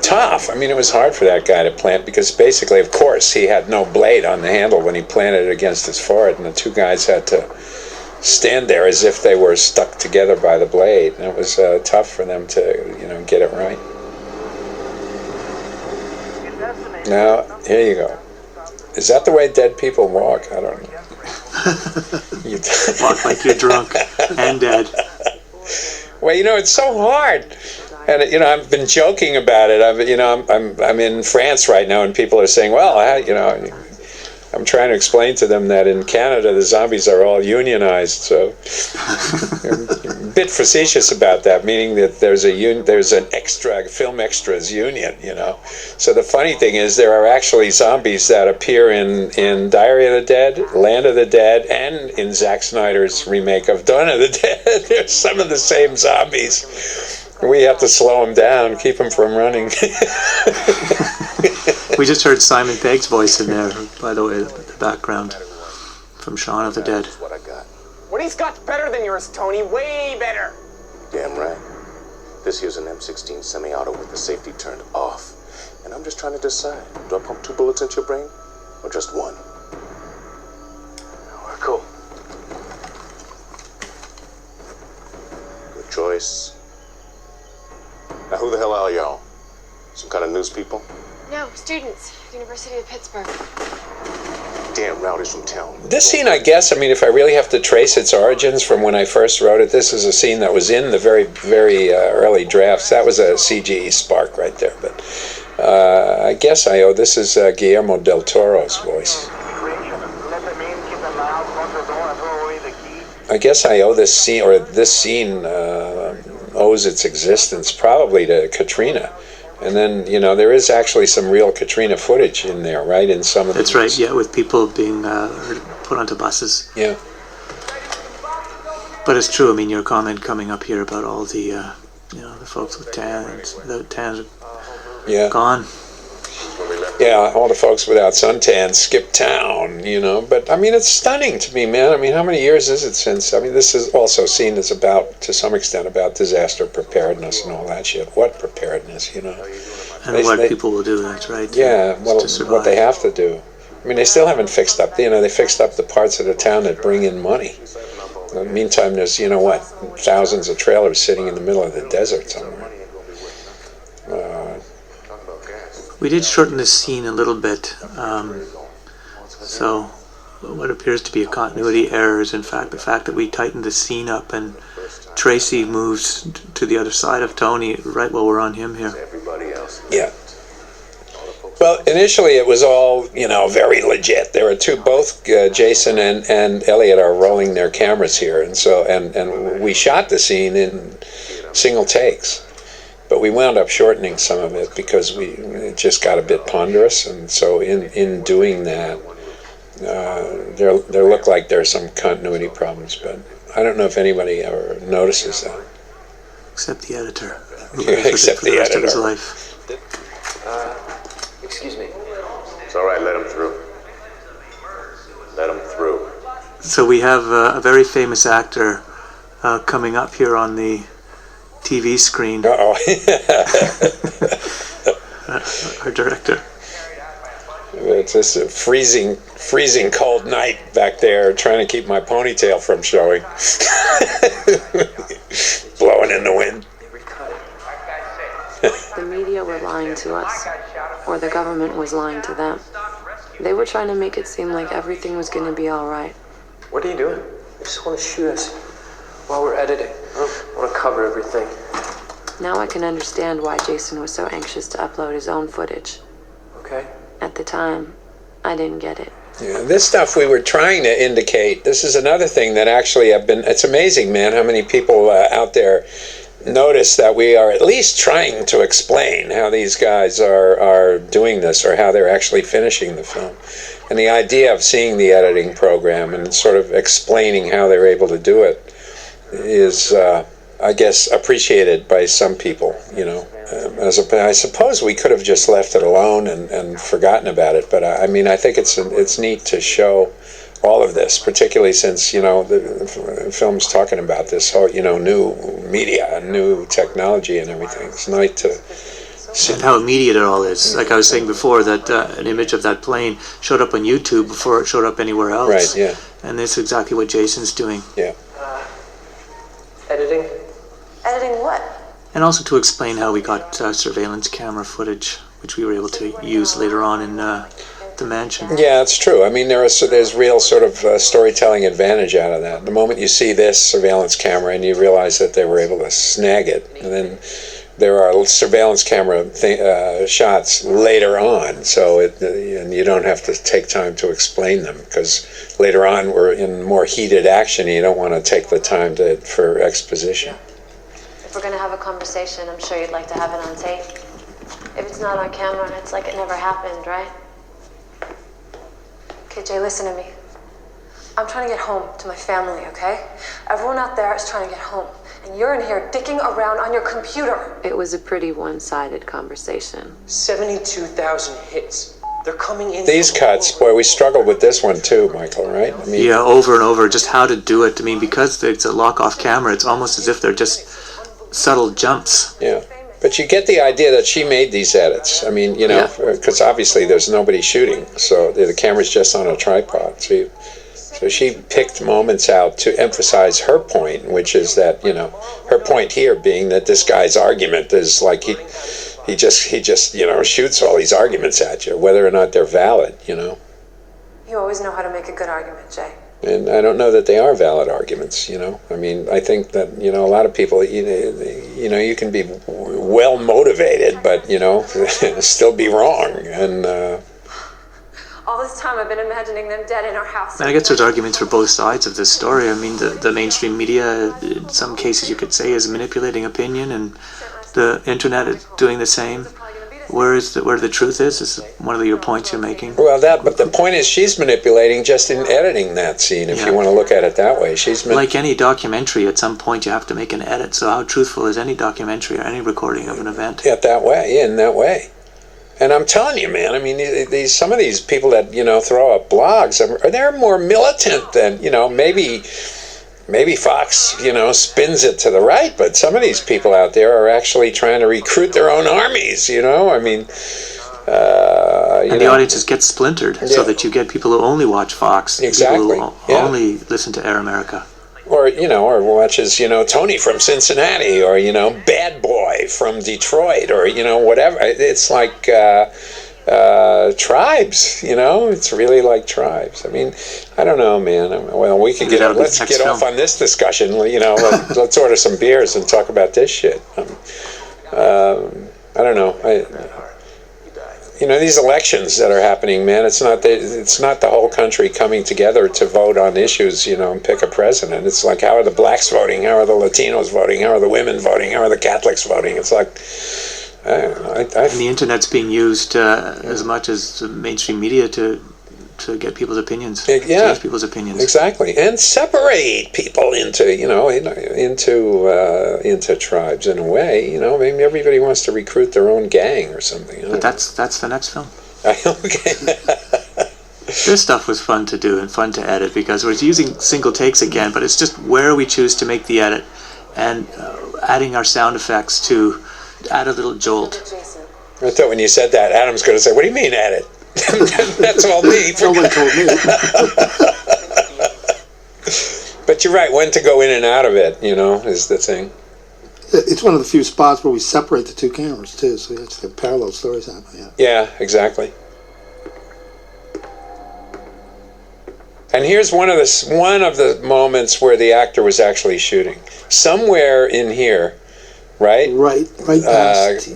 Tough. I mean, it was hard for that guy to plant because basically, of course, he had no blade on the handle when he planted it against his forehead, and the two guys had to stand there as if they were stuck together by the blade. And it was tough for them to, get it right. Now, here you go. Is that the way dead people walk? I don't know. Walk like you're drunk and dead. Well, it's so hard. And I've been joking about it. I'm in France right now, and people are saying, "Well, I'm trying to explain to them that in Canada the zombies are all unionized." So, I'm a bit facetious about that, meaning that there's an film extras union. So the funny thing is, there are actually zombies that appear in Diary of the Dead, Land of the Dead, and in Zack Snyder's remake of Dawn of the Dead. There's some of the same zombies. We have to slow them down, keep them from running. We just heard Simon Pegg's voice in there, by the way, the background from Shaun of the Dead. What I got. What he's got's better than yours, Tony. Way better. Damn right. This here's an M16 semi-auto with the safety turned off. And I'm just trying to decide, do I pump 2 bullets into your brain or just one? We're cool. Good choice. Now, who the hell are y'all? Some kind of news people? No, students. University of Pittsburgh. Damn rowdies from town. This scene, I guess, if I really have to trace its origins from when I first wrote it, this is a scene that was in the very, very early drafts. That was a CGE spark right there. But I guess this is Guillermo del Toro's voice. I guess I owe this scene, or this scene owes its existence probably to Katrina. And then, there is actually some real Katrina footage in there, right? In some of the... That's right, yeah, with people being put onto buses. Yeah. But it's true, your comment coming up here about all the, the folks with tans, without tans are gone. Yeah, all the folks without suntan skip town, But, it's stunning to me, man. How many years is it since? This is also seen as to some extent, about disaster preparedness and all that shit. What preparedness, And what people will do, that's right. Yeah, what they have to do. They still haven't fixed up, they fixed up the parts of the town that bring in money. In the meantime, there's, thousands of trailers sitting in the middle of the desert somewhere. We did shorten this scene a little bit, so what appears to be a continuity error is in fact the fact that we tightened the scene up and Tracy moves to the other side of Tony right while we're on him here. Yeah. Well, initially it was all, very legit. There are both Jason and Elliot are rolling their cameras here, and we shot the scene in single takes. But we wound up shortening some of it because it just got a bit ponderous, and so in doing that, there look like there's some continuity problems, but I don't know if anybody ever notices that. Except the editor. Except the editor. Of his life. Excuse me. It's all right, let him through. Let him through. So we have a very famous actor coming up here on the TV screen. Uh-oh. Our director. It's just a freezing cold night back there, trying to keep my ponytail from showing. Blowing in the wind. The media were lying to us, or the government was lying to them. They were trying to make it seem like everything was gonna be alright. What are you doing? I just want to shoot us while we're editing. I want to cover everything. Now I can understand why Jason was so anxious to upload his own footage. Okay. At the time, I didn't get it. Yeah, this stuff we were trying to indicate. This is another thing that actually have been. It's amazing, man, how many people out there notice that we are at least trying to explain how these guys are doing this, or how they're actually finishing the film. And the idea of seeing the editing program and sort of explaining how they're able to do it is, I guess, appreciated by some people, you know. I suppose we could have just left it alone and forgotten about it, but I mean, I think it's neat to show all of this, particularly since, you know, the film's talking about this whole, you know, new media, new technology and everything. It's nice to see. And how immediate it all is. Like I was saying before, that an image of that plane showed up on YouTube before it showed up anywhere else. Right, yeah. And this is exactly what Jason's doing. Yeah. Editing? Editing what? And also to explain how we got surveillance camera footage, which we were able to use later on in the mansion. Yeah, it's true. I mean, there's real sort of storytelling advantage out of that. The moment you see this surveillance camera and you realize that they were able to snag it, and then there are surveillance camera shots later on, so and you don't have to take time to explain them, because later on we're in more heated action and you don't want to take the time for exposition. If we're gonna have a conversation, I'm sure you'd like to have it on tape. If it's not on camera, it's like it never happened, right? Okay, Jay, listen to me. I'm trying to get home to my family, okay? Everyone out there is trying to get home, and you're in here dicking around on your computer. It was a pretty one-sided conversation. 72,000 hits. They're coming in. These cuts, boy, we struggled with this one too, Michael, right? I mean, yeah, over and over, just how to do it. I mean, because it's a lock-off camera, it's almost as if they're just subtle jumps. Yeah. But you get the idea that she made these edits. I mean, you know, because obviously there's nobody shooting, so the camera's just on a tripod. So she picked moments out to emphasize her point, which is that, you know, her point here being that this guy's argument is like he just you know, shoots all these arguments at you, whether or not they're valid, you know. You always know how to make a good argument, Jay. And I don't know that they are valid arguments, you know. I mean, I think that, you know, a lot of people, you know, you can be well motivated, but, you know, still be wrong. And all this time I've been imagining them dead in our house. And I guess there's arguments for both sides of this story. I mean, the mainstream media, in some cases you could say, is manipulating opinion, and the internet is doing the same. Where the truth is one of your points you're making. Well, but the point is, she's manipulating just in editing that scene, if you want to look at it that way. Like any documentary, at some point you have to make an edit. So how truthful is any documentary or any recording of an event? Yeah, in that way. And I'm telling you, man, I mean, some of these people that, you know, throw up blogs, they're more militant than, you know, maybe Fox, you know, spins it to the right, but some of these people out there are actually trying to recruit their own armies, you know? I mean, and the audiences get splintered, so that you get people who only watch Fox, exactly, people who only listen to Air America. Or, you know, or watches, you know, Tony from Cincinnati, or, you know, Bad Boy from Detroit, or, you know, whatever. It's like tribes, you know? It's really like tribes. I mean, I don't know, man. Well, we could let's get off on this discussion, you know. Let's order some beers and talk about this shit. I don't know. You know, these elections that are happening, man, it's not the whole country coming together to vote on issues, you know, and pick a president. It's like, how are the blacks voting? How are the Latinos voting? How are the women voting? How are the Catholics voting? It's like, I don't know. And the internet's being used as much as the mainstream media to get people's opinions, change people's opinions. Exactly, and separate people into, you know, into tribes in a way. You know, maybe everybody wants to recruit their own gang or something. But that's the next film. Okay. This stuff was fun to do and fun to edit, because we're using single takes again, but it's just where we choose to make the edit and adding our sound effects to add a little jolt. I thought when you said that, Adam's going to say, "What do you mean edit?" That's all me. No one told me. But you're right, when to go in and out of it, you know, is the thing. It's one of the few spots where we separate the two cameras, too, so you actually have parallel stories happening. Yeah, exactly. And here's one of the moments where the actor was actually shooting. Somewhere in here, right? Right past.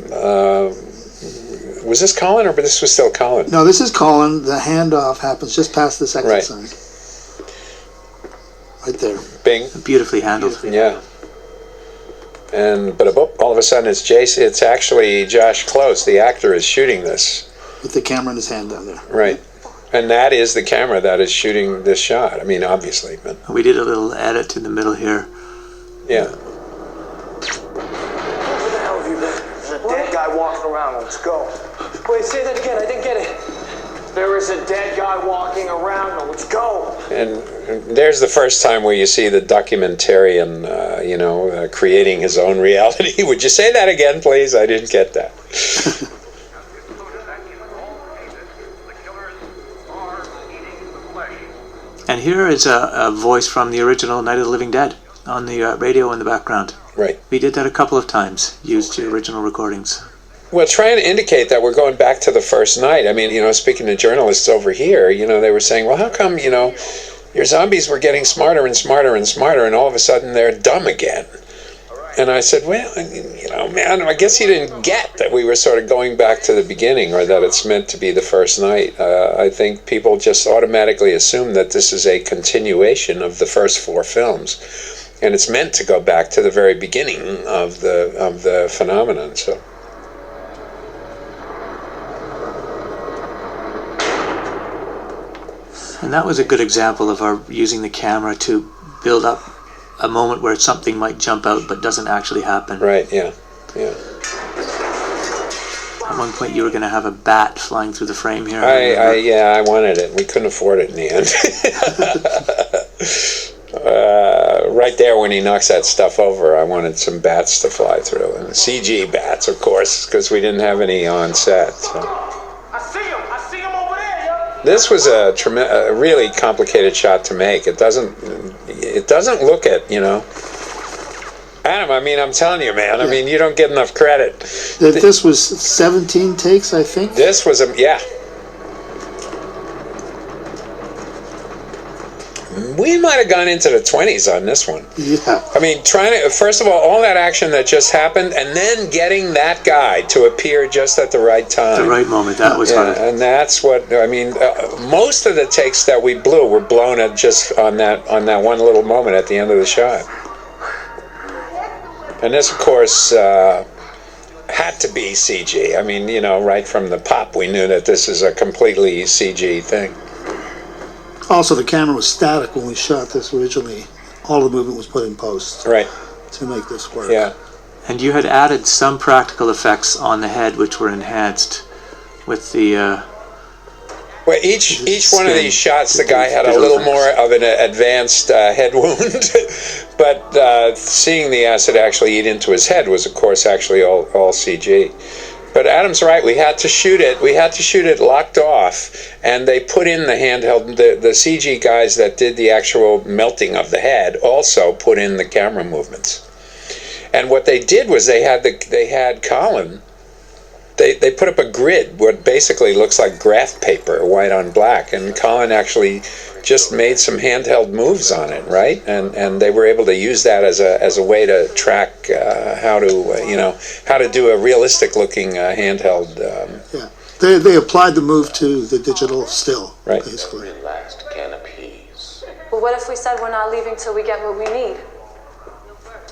Was this Colin, or this was still Colin? No, this is Colin. The handoff happens just past this exit Right. sign. Right there. Bing. Beautifully handled. Yeah. And but all of a sudden it's Jason. It's actually Josh Close, the actor, is shooting this. With the camera in his hand down there. Right. And that is the camera that is shooting this shot. I mean, obviously, but We did a little edit in the middle here. yeah. Where the hell have you been? There's a dead guy walking around. Let's go. Wait, say that again. I didn't get it. There is a dead guy walking around. Now let's go. And there's the first time where you see the documentarian, creating his own reality. Would you say that again, please? I didn't get that. And here is a voice from the original Night of the Living Dead on the radio in the background. Right. We did that a couple of times, used the original recordings. Well, trying to indicate that we're going back to the first night. I mean, speaking to journalists over here, they were saying, well, how come, your zombies were getting smarter and smarter and smarter, and all of a sudden they're dumb again? And I said, well, man, I guess you didn't get that we were sort of going back to the beginning, or that it's meant to be the first night. I think people just automatically assume that this is a continuation of the first 4 films, and it's meant to go back to the very beginning of the phenomenon. So. And that was a good example of our using the camera to build up a moment where something might jump out but doesn't actually happen. Right, yeah. At one point you were going to have a bat flying through the frame here. I wanted it. We couldn't afford it in the end. Right there when he knocks that stuff over, I wanted some bats to fly through. And CG bats, of course, because we didn't have any on set. So. I see him over there, yo. This was a really complicated shot to make. It doesn't look it, Adam, I mean, I'm telling you, man. I mean, you don't get enough credit. This was 17 takes, I think. This was yeah. We might have gone into the 20s on this one. Yeah. I mean, first of all that action that just happened, and then getting that guy to appear just at the right time. The right moment, that was hard. And that's what, I mean, most of the takes that we blew were blown at just on that one little moment at the end of the shot. And this, of course, had to be CG. I mean, right from the pop, we knew that this is a completely CG thing. Also, the camera was static when we shot this originally. All the movement was put in post. Right. To make this work. Yeah. And you had added some practical effects on the head, which were enhanced with the... Well, each one of these shots, the guy had a little more of an advanced head wound, but seeing the acid actually eat into his head was, of course, actually all CG. But Adam's right. We had to shoot it. We had to shoot it locked off, and they put in the handheld. The CG guys that did the actual melting of the head also put in the camera movements. And what they did was they had Colin. They put up a grid, what basically looks like graph paper, white on black, and Colin actually just made some handheld moves on it, right? And they were able to use that as a way to track how to do a realistic looking handheld. Yeah, they applied the move to the digital still, right? Basically. Every last can of peas. Well, what if we said we're not leaving till we get what we need?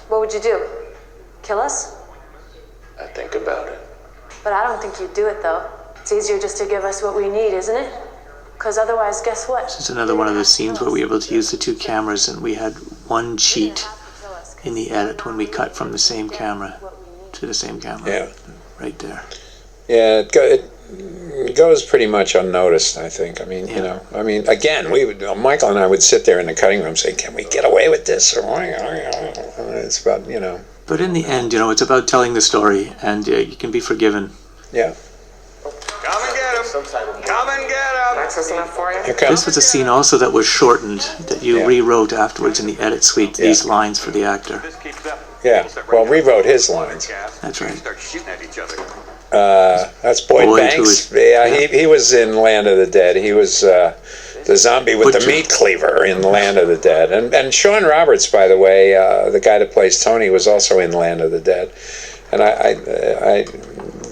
What would you do? Kill us? I think about it. But I don't think you'd do it, though. It's easier just to give us what we need, isn't it? Because otherwise, guess what? This is another one of the scenes where we were able to use the 2 cameras, and we had one cheat in the edit when we cut from the same camera to the same camera. Yeah. Right there. Yeah, it goes pretty much unnoticed, I think. I mean, again, Michael and I would sit there in the cutting room saying, can we get away with this? Or it's about, But in the end, it's about telling the story, and you can be forgiven. Yeah. Come and get him. Come and get him. That's enough for you? This was a scene also that was shortened, that you rewrote afterwards in the edit suite, these lines for the actor. Yeah, well, rewrote his lines. That's right. That's Boyd Banks. He was in Land of the Dead. He was the zombie with the meat cleaver in Land of the Dead. And Sean Roberts, by the way, the guy that plays Tony, was also in Land of the Dead. And I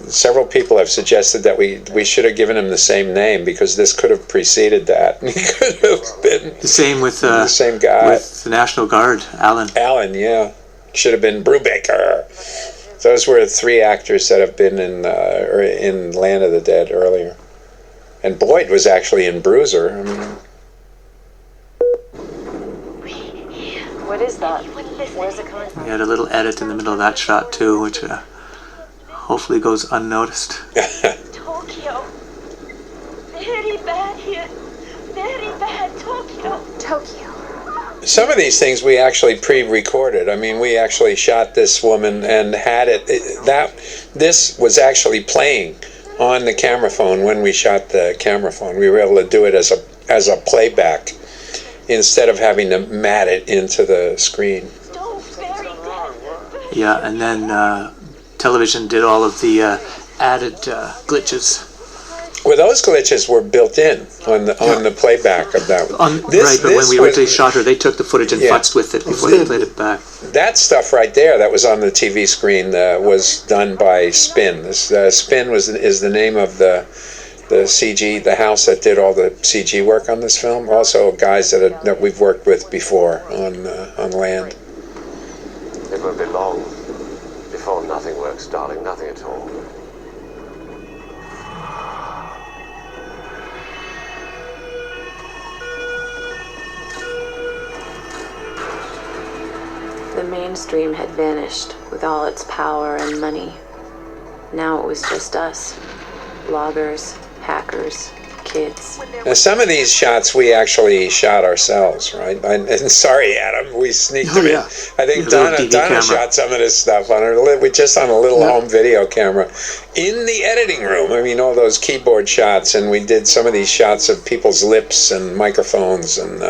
several people have suggested that we should have given him the same name, because this could have preceded that. He could have been the same with the same guy with the National Guard, Alan. Alan, yeah, should have been Brubaker. Those were 3 actors that have been in Land of the Dead earlier. And Boyd was actually in Bruiser. I mean, What is that? Where's it coming from? We had a little edit in the middle of that shot too, which hopefully goes unnoticed. Tokyo. Very bad here. Very bad, Tokyo. Tokyo. some of these things we actually pre-recorded. I mean, we actually shot this woman and had this was actually playing on the camera phone when we shot the camera phone. We were able to do it as a playback instead of having to mat it into the screen. Yeah, and then television did all of the added glitches. Well, those glitches were built in on the playback of that. Right, but when we originally shot her, they took the footage and futzed with it before they played it back. That stuff right there that was on the TV screen was done by Spin. Spin is the name of the CG, the house that did all the CG work on this film. Also guys that we've worked with before on Land. It won't be long before nothing works, darling, nothing at all. The mainstream had vanished with all its power and money. Now it was just us. Bloggers, hackers, kids. Now, some of these shots we actually shot ourselves, right? And sorry, Adam, we sneaked them in. I think Donna shot some of this stuff on a little home video camera in the editing room. I mean, all those keyboard shots, and we did some of these shots of people's lips and microphones, and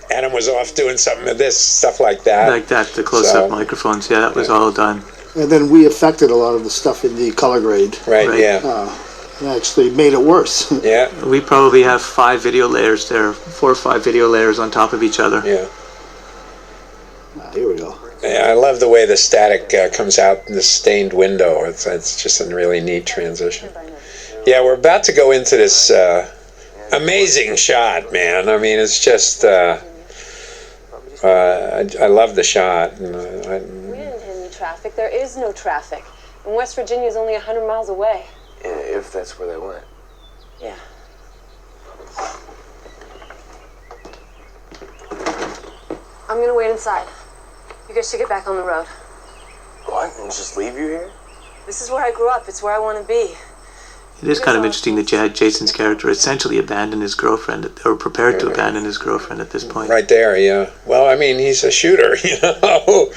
Adam was off doing something of this stuff like that. Like that, the close-up microphones. Yeah, that was all done. And then we affected a lot of the stuff in the color grade. Right. Yeah. And actually made it worse. Yeah. We probably have 5 video layers there, 4 or 5 video layers on top of each other. Yeah. Here we go. Yeah, I love the way the static comes out in the stained window. It's just a really neat transition. Yeah, we're about to go into this amazing shot, man. I mean, it's just I love the shot. We didn't hit any traffic. There is no traffic. And West Virginia is only 100 miles away. If that's where they went. Yeah. I'm gonna wait inside. You guys should get back on the road. What? And just leave you here? This is where I grew up. It's where I want to be. It is kind of interesting that Jason's character essentially abandoned his girlfriend, or prepared to abandon his girlfriend at this point. Right there, yeah. Well, I mean, he's a shooter, you know.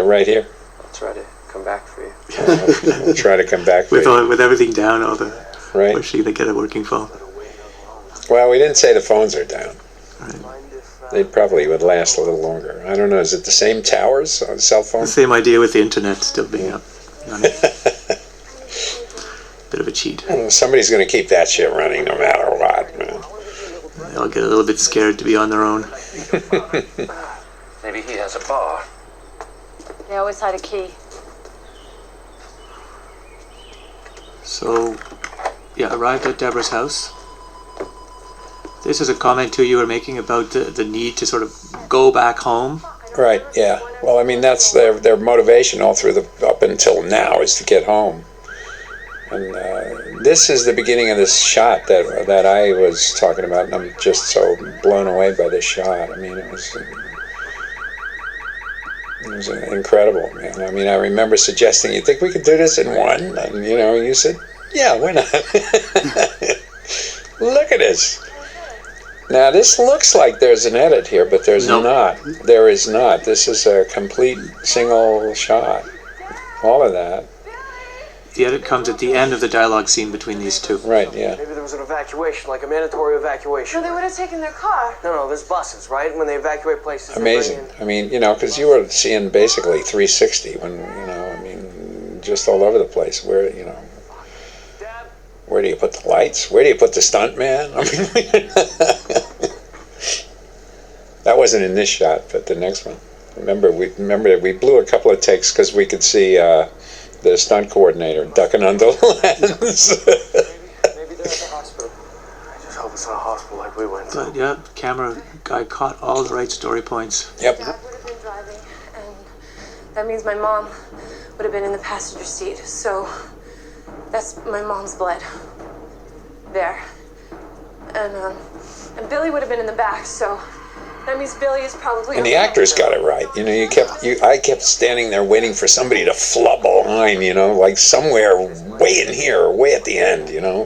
Right here. I'll try to come back for you. Try to come back for you. With everything down, right. Wish they get a working phone. Well, we didn't say the phones are down. Right. They probably would last a little longer. I don't know. Is it the same towers on cell phone? The same idea with the internet still being up. Bit of a cheat. Well, somebody's going to keep that shit running no matter what, man. They'll get a little bit scared to be on their own. Maybe he has a bar. They always had a key. So, arrived at Deborah's house. This is a comment too you were making about the need to sort of go back home. Right, yeah. Well, I mean, that's their motivation all through up until now is to get home. And this is the beginning of this shot that I was talking about, and I'm just so blown away by this shot. I mean, it was incredible, man. I mean, I remember suggesting, you think we could do this in one? And, you said, yeah, why not? Look at this. Now, this looks like there's an edit here, but there's not. There is not. This is a complete single shot. All of that. The edit comes at the end of the dialogue scene between these two. Right, yeah. Maybe there was an evacuation, like a mandatory evacuation. No, they would have taken their car. No, there's buses, right? When they evacuate places. Amazing. I mean, because you were seeing basically 360 when, just all over the place. Where where do you put the lights? Where do you put the stunt man? I mean, that wasn't in this shot, but the next one. Remember we blew a couple of takes because we could see the stunt coordinator ducking under the lens. Maybe they're at the hospital. I just hope it's not a hospital like we went to. But yeah, camera guy caught all the right story points. Yep. Dad would have been driving, and that means my mom would have been in the passenger seat. So that's my mom's blood there, and Billy would have been in the back. So that means Billy is probably. And the actors got it right. You know, I kept standing there waiting for somebody to flub a line. You know, like somewhere way in here or way at the end. You know.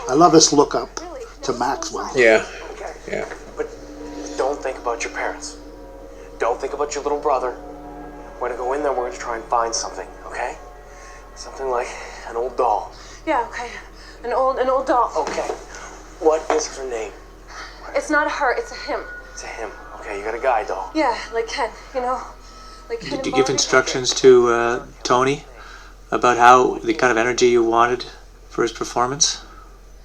I love this look up to Maxwell. Yeah. Okay. Yeah. But don't think about your parents. Don't think about your little brother. We're gonna go in there. We're gonna try and find something. Okay? Something like an old doll. Yeah. Okay. An old doll. Okay. What is her name? It's not her. It's a him. It's a him. Okay, you got a guy doll. Yeah, like Ken. You know, like Ken. Did you give instructions to Tony about how the kind of energy you wanted for his performance?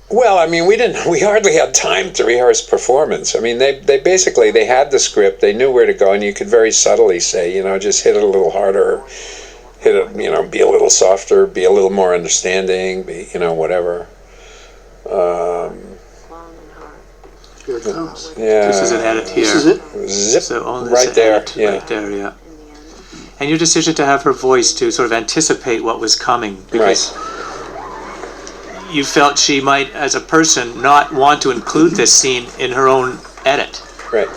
Well, I mean, we hardly had time to rehearse performance. I mean, they basically had the script, they knew where to go, and you could very subtly say, you know, just hit it a little harder, hit it, you know, be a little softer, be a little more understanding, be, you know, whatever. Here it comes. Yeah. This is an edit here. This is it? Zip, So on this right there, edit, yeah. right there, yeah. And your decision to have her voice to sort of anticipate what was coming, because you felt she might, as a person, not want to include this scene in her own edit. Right.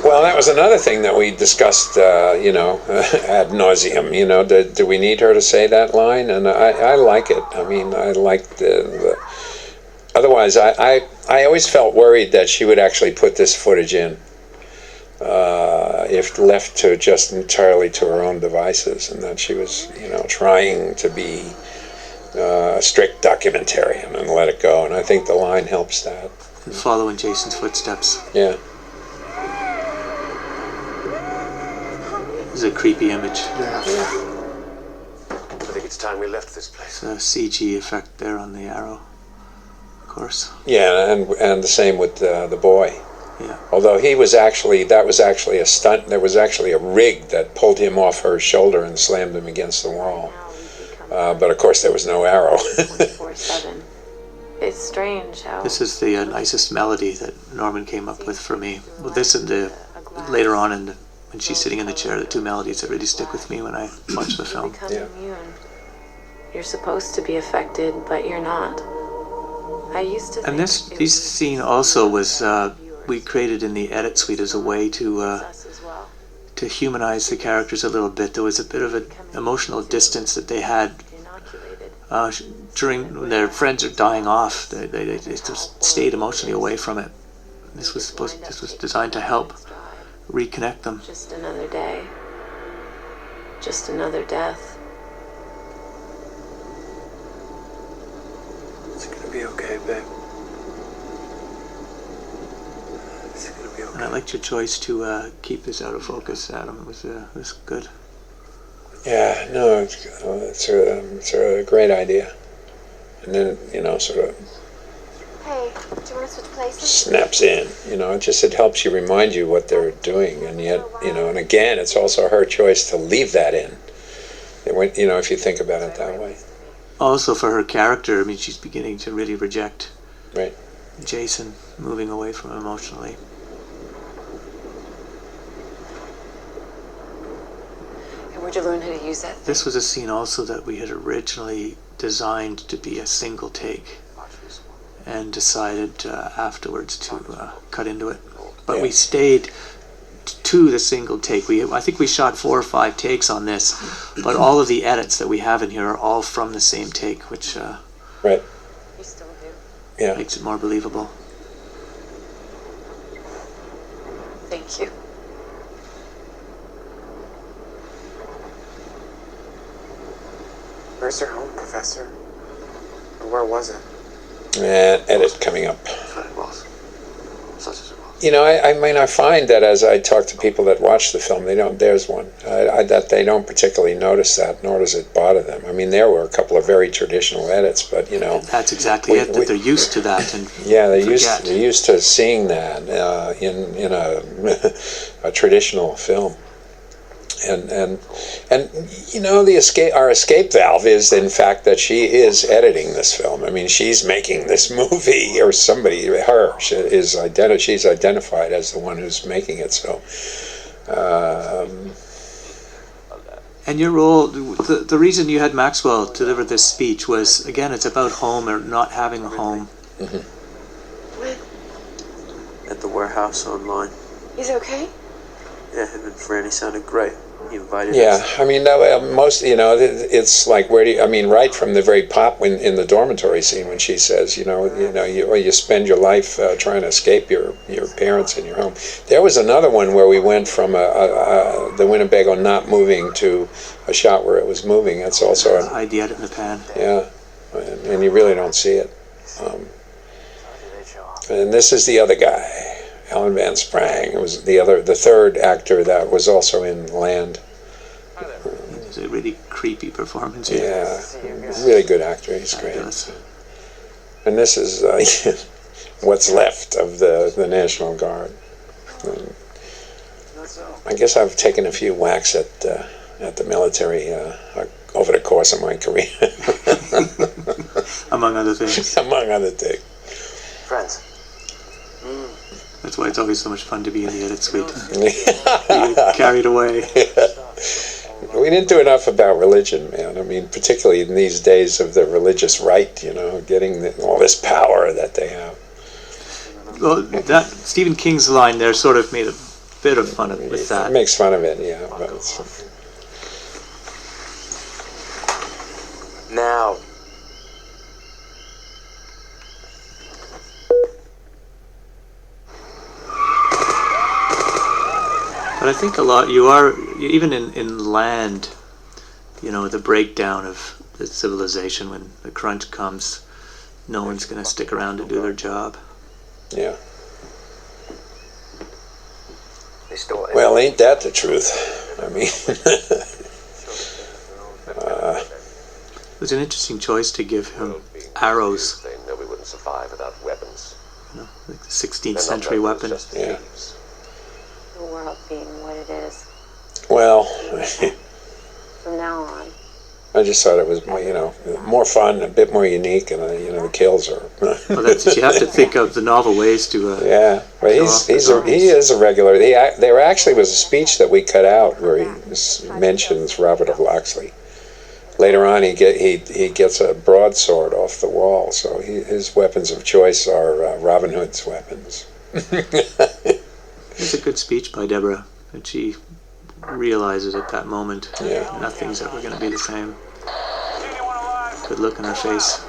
Well, that was another thing that we discussed, you know, ad nauseum. You know, do we need her to say that line? And I like it. I mean, I like the otherwise, I always felt worried that she would actually put this footage in if left to just entirely to her own devices, and that she was, you know, trying to be a strict documentarian and let it go. And I think the line helps that. Following Jason's footsteps. Yeah. This is a creepy image. Yeah. I think it's time we left this place. It's a CG effect there on the arrow, of course. Yeah, and the same with the boy. Yeah. Although that was actually a stunt. There was actually a rig that pulled him off her shoulder and slammed him against the wall. But of course there was no arrow. 24/7. It's strange how. This is the nicest melody that Norman came up with for me. Well, this and the later on when she's sitting in the chair, the two melodies that really stick with me when I watch the film. Become immune. You're supposed to be affected, but you're not. I used to. And this scene also was we created in the edit suite as a way to humanize the characters a little bit. There was a bit of an emotional distance that they had during when their friends are dying off. They just stayed emotionally away from it. This was designed to help reconnect them. Just another day. Just another death. It's gonna be okay, babe. It's gonna be okay. And I liked your choice to keep this out of focus, Adam. It was good. Yeah, no, it's a great idea. And then, you know, sort of Hey, do you want to switch places? snaps in, you know, it helps you remind you what they're doing, and yet, you know, and again, it's also her choice to leave that in. You know, if you think about it that way. Also for her character, I mean, she's beginning to really reject Right. Jason, moving away from him emotionally. Where'd you learn how to use that thing? This was a scene also that we had originally designed to be a single take and decided afterwards to cut into it. But we stayed to the single take. I think we shot 4 or 5 takes on this, but all of the edits that we have in here are all from the same take, which right. You still do. Yeah. makes it more believable. Thank you. Where's your home, Professor? Or where was it? And edit coming up. Fine, boss. Such as it was. I mean, I find that as I talk to people that watch the film, there's one, that they don't particularly notice that, nor does it bother them. I mean, there were a couple of very traditional edits, but, That's exactly it, that they're used to that. And yeah, they're used to seeing that in a traditional film. And our escape valve is, in fact, that she is editing this film. I mean, she's making this movie, or she's identified as the one who's making it. So, and your role, the reason you had Maxwell deliver this speech was, again, it's about home or not having a home. Mm-hmm. At the warehouse online. He's okay? Yeah, him and Franny sounded great. He invited us. I mean, it's like, right from the very pop in the dormitory scene when she says, you spend your life trying to escape your parents and your home. There was another one where we went from the Winnebago not moving to a shot where it was moving. It's also an idea in the pan. Yeah, and you really don't see it. And this is the other guy. Alan Van Sprang. It was the third actor that was also in Land. It was a really creepy performance. Yeah, really good actor. He's great. And this is what's left of the National Guard. And I guess I've taken a few whacks at the military over the course of my career. Among other things. Among other things. Friends. That's why it's always so much fun to be in the edit suite. Be carried away. We didn't do enough about religion, man. I mean, particularly in these days of the religious right, getting all this power that they have. Well, that Stephen King's line there sort of made a bit of fun with that. It makes fun of it, yeah. But now. But I think a lot, you are, even in Land, the breakdown of the civilization, when the crunch comes, no one's going to stick around to do their job. Yeah. Well, ain't that the truth? I mean, it was an interesting choice to give him arrows. They know we wouldn't survive without weapons. Like the 16th century weapon. Yeah. The world being what it is. Well, From now on. I just thought it was more fun, a bit more unique, and the kills are. Well, that's it. You have to think of the novel ways to. Yeah, but he is a regular. There actually was a speech that we cut out where he mentions Robert of Locksley. Later on, he gets a broadsword off the wall, so his weapons of choice are Robin Hood's weapons. It's a good speech by Deborah, and she realizes at that moment nothing's ever going to be the same. Good look in her face.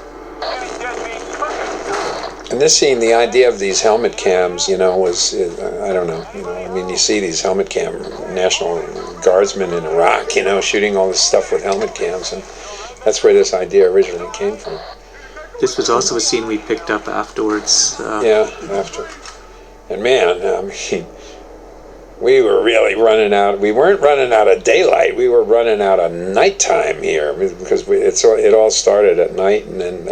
In this scene, the idea of these helmet cams, was, I don't know, I mean, you see these helmet cam National Guardsmen in Iraq, shooting all this stuff with helmet cams, and that's where this idea originally came from. This was also a scene we picked up afterwards. After. And man, I mean, we were really running out. We weren't running out of daylight. We were running out of nighttime here because it all started at night, and then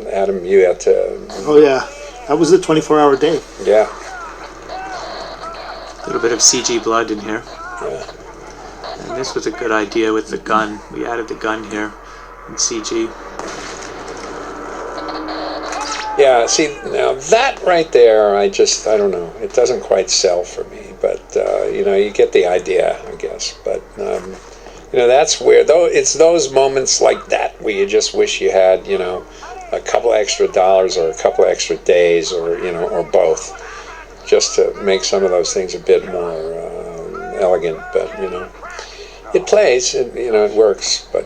Adam, you had to. Oh yeah, that was a 24-hour day. Yeah. A little bit of CG blood in here. Yeah. And this was a good idea with the gun. We added the gun here in CG. Yeah, see, now that right there, I don't know. It doesn't quite sell for me, but, you get the idea, I guess. But, that's where, it's those moments like that where you just wish you had, a couple extra dollars or a couple extra days or, or both, just to make some of those things a bit more elegant. But, it plays, it works, but...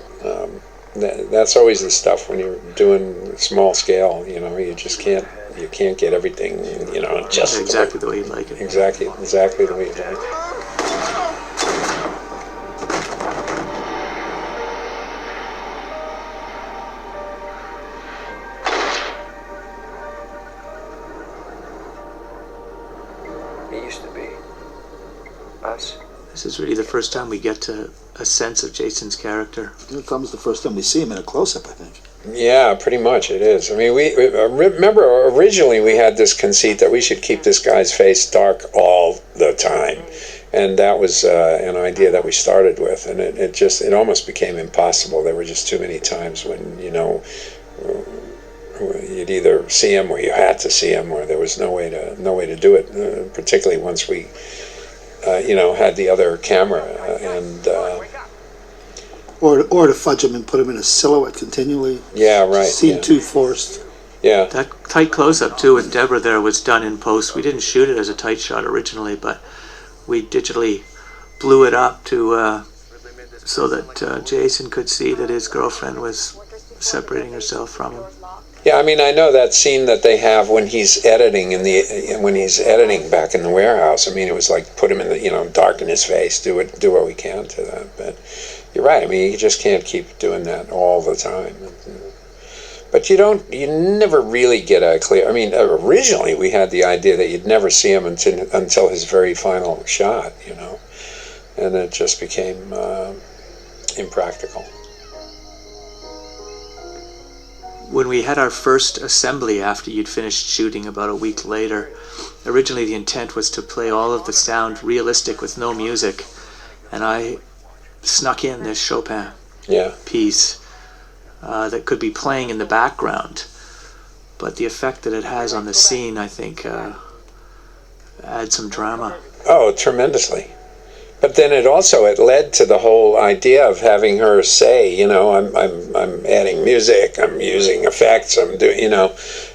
that's always the stuff when you're doing small scale. You just can't get everything. Just exactly the way you'd like it. Exactly the way you'd like it. This is really the first time we get to a sense of Jason's character. It comes the first time we see him in a close-up, I think. Yeah, pretty much it is. I mean, we remember originally we had this conceit that we should keep this guy's face dark all the time, and that was an idea that we started with, and it almost became impossible. There were just too many times when you'd either see him or you had to see him, or there was no way to do it. Particularly once we had the other camera and. Or to fudge him and put him in a silhouette continually. Yeah, right. Seemed too forced. Yeah. That tight close-up, too, with Deborah there was done in post. We didn't shoot it as a tight shot originally, but we digitally blew it up to so that Jason could see that his girlfriend was separating herself from him. Yeah, I mean, I know that scene that they have when he's editing back in the warehouse. I mean, it was like put him in the darken his face, do what we can to that. But you're right. I mean, you just can't keep doing that all the time. But you never really get a clear. I mean, originally we had the idea that you'd never see him until his very final shot, and it just became impractical. When we had our first assembly after you'd finished shooting about a week later, originally the intent was to play all of the sound realistic with no music, and I snuck in this Chopin piece that could be playing in the background, but the effect that it has on the scene, I think, adds some drama. Oh, tremendously. But then it led to the whole idea of having her say, I'm adding music, I'm using effects, I'm doing,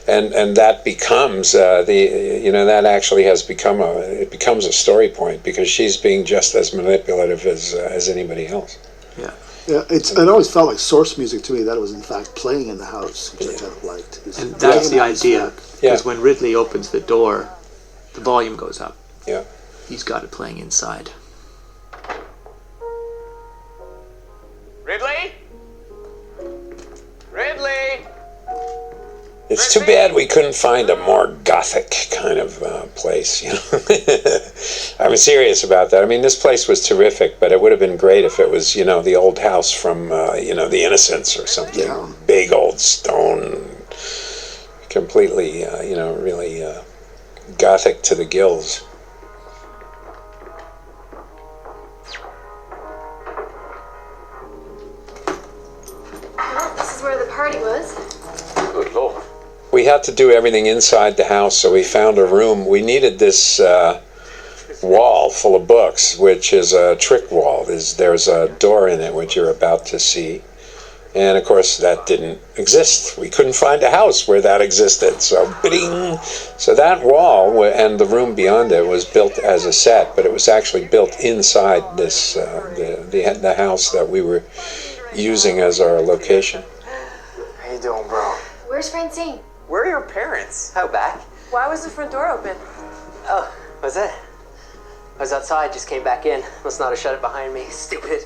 and that becomes that actually becomes a story point because she's being just as manipulative as anybody else. Yeah. Yeah, it always felt like source music to me that it was in fact playing in the house, which I kind of liked. And that's the idea, because when Ridley opens the door, the volume goes up. Yeah. He's got it playing inside. Ridley? Ridley? It's too bad we couldn't find a more gothic kind of place, I'm serious about that. I mean, this place was terrific, but it would have been great if it was, the old house from, The Innocents or something. Yeah. Big old stone, completely, really gothic to the gills. This is where the party was. Good Lord. We had to do everything inside the house, so we found a room. We needed this wall full of books, which is a trick wall. There's a door in it, which you're about to see. And, of course, that didn't exist. We couldn't find a house where that existed. So, bing! So that wall and the room beyond it was built as a set, but it was actually built inside this the house that we were using as our location. How you doing, bro? Where's Francine? Where are your parents? Out back. Why was the front door open? Oh, was it? I was outside, just came back in. Must not have shut it behind me. Stupid.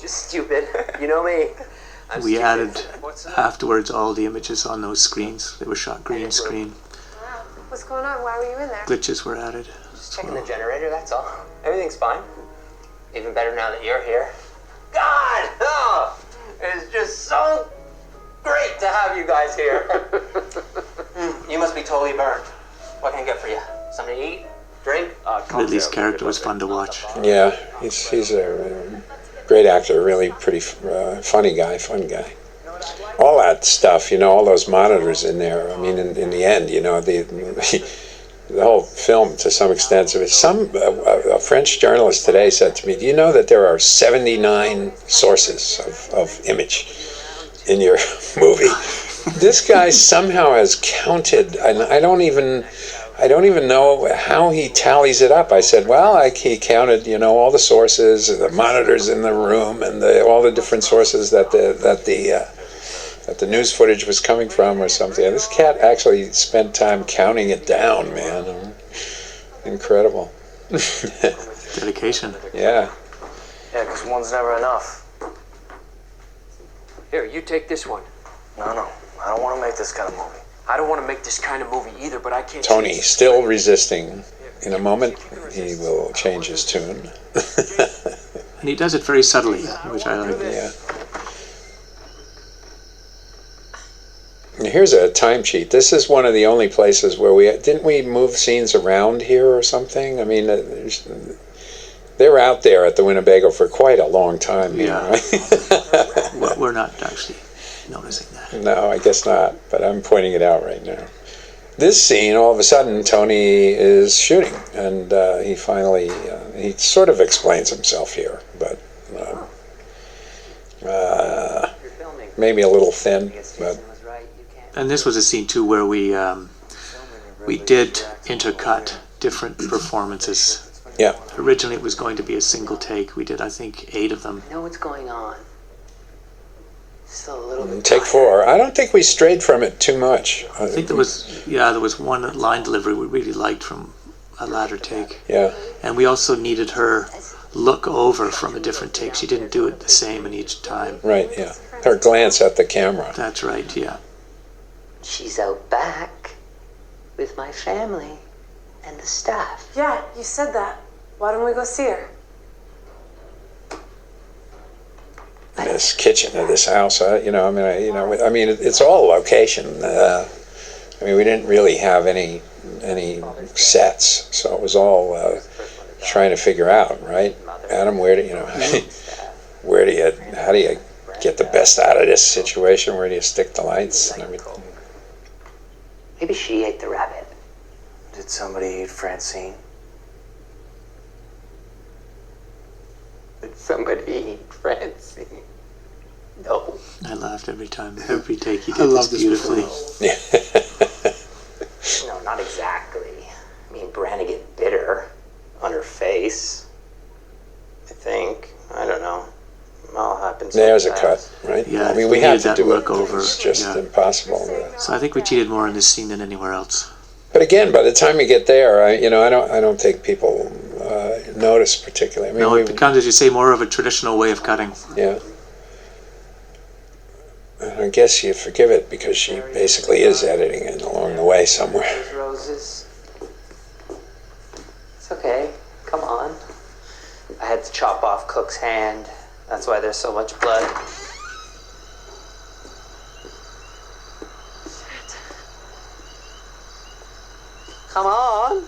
Just stupid. You know me. We added afterwards all the images on those screens. They were shot green screen. Wow. What's going on? Why were you in there? Glitches were added. Just checking the generator, that's all. Everything's fine. Even better now that you're here. God! Oh! It's just so great to have you guys here. You must be totally burned. What can I get for you? Something to eat? Drink? Ridley's character was fun to watch. Yeah, he's a great actor, really pretty funny guy, fun guy. All that stuff, all those monitors in there. I mean, in the end, the whole film, to some extent, a French journalist today said to me, do you know that there are 79 sources of image in your movie? This guy somehow has counted, and I don't even know how he tallies it up. I said, well, he counted, all the sources, the monitors in the room, and all the different sources that the news footage was coming from or something. And this cat actually spent time counting it down, man. Incredible. Dedication. Yeah. Yeah, because one's never enough. Here, you take this one. No. I don't want to make this kind of movie. I don't want to make this kind of movie either, but I can't... Tony, still resisting. In a moment, he will change his tune. And he does it very subtly, which I like. Yeah. Here's a time cheat. This is one of the only places where didn't we move scenes around here or something? I mean, they were out there at the Winnebago for quite a long time. Yeah. Right? We're not actually noticing that. No, I guess not, but I'm pointing it out right now. This scene, all of a sudden, Tony is shooting, and he finally, he sort of explains himself here, but maybe a little thin, but... And this was a scene too where we did intercut different performances. Yeah. Originally it was going to be a single take. We did, I think, 8 of them. You know what's going on? Still a little bit. Take 4. I don't think we strayed from it too much. I think there was one line delivery we really liked from a latter take. Yeah. And we also needed her look over from a different take. She didn't do it the same in each time. Right, yeah. Her glance at the camera. That's right, yeah. She's out back with my family and the staff. Yeah, you said that. Why don't we go see her? This kitchen of this house, I mean, it's all location. I mean, we didn't really have any sets, so it was all trying to figure out, right? Adam, how do you get the best out of this situation? Where do you stick the lights and everything? Maybe she ate the rabbit. Did somebody eat Francine? Did somebody eat Francine? No. I laughed every time. Every take he I did love this this beautifully. No, not exactly. I mean, Brannigan bit her on her face. I think. I don't know. It all happens. There's a sometimes. cut, right? Yeah, I mean, we had to that do look it. over. It's just impossible. So I think we cheated more in this scene than anywhere else. But again, by the time you get there, I don't think people notice particularly. I mean, No, it becomes, as you say, more of a traditional way of cutting. Yeah. And I guess you forgive it because she basically is editing it along the way somewhere. Those roses. It's okay. Come on. I had to chop off Cook's hand. That's why there's so much blood. Come on.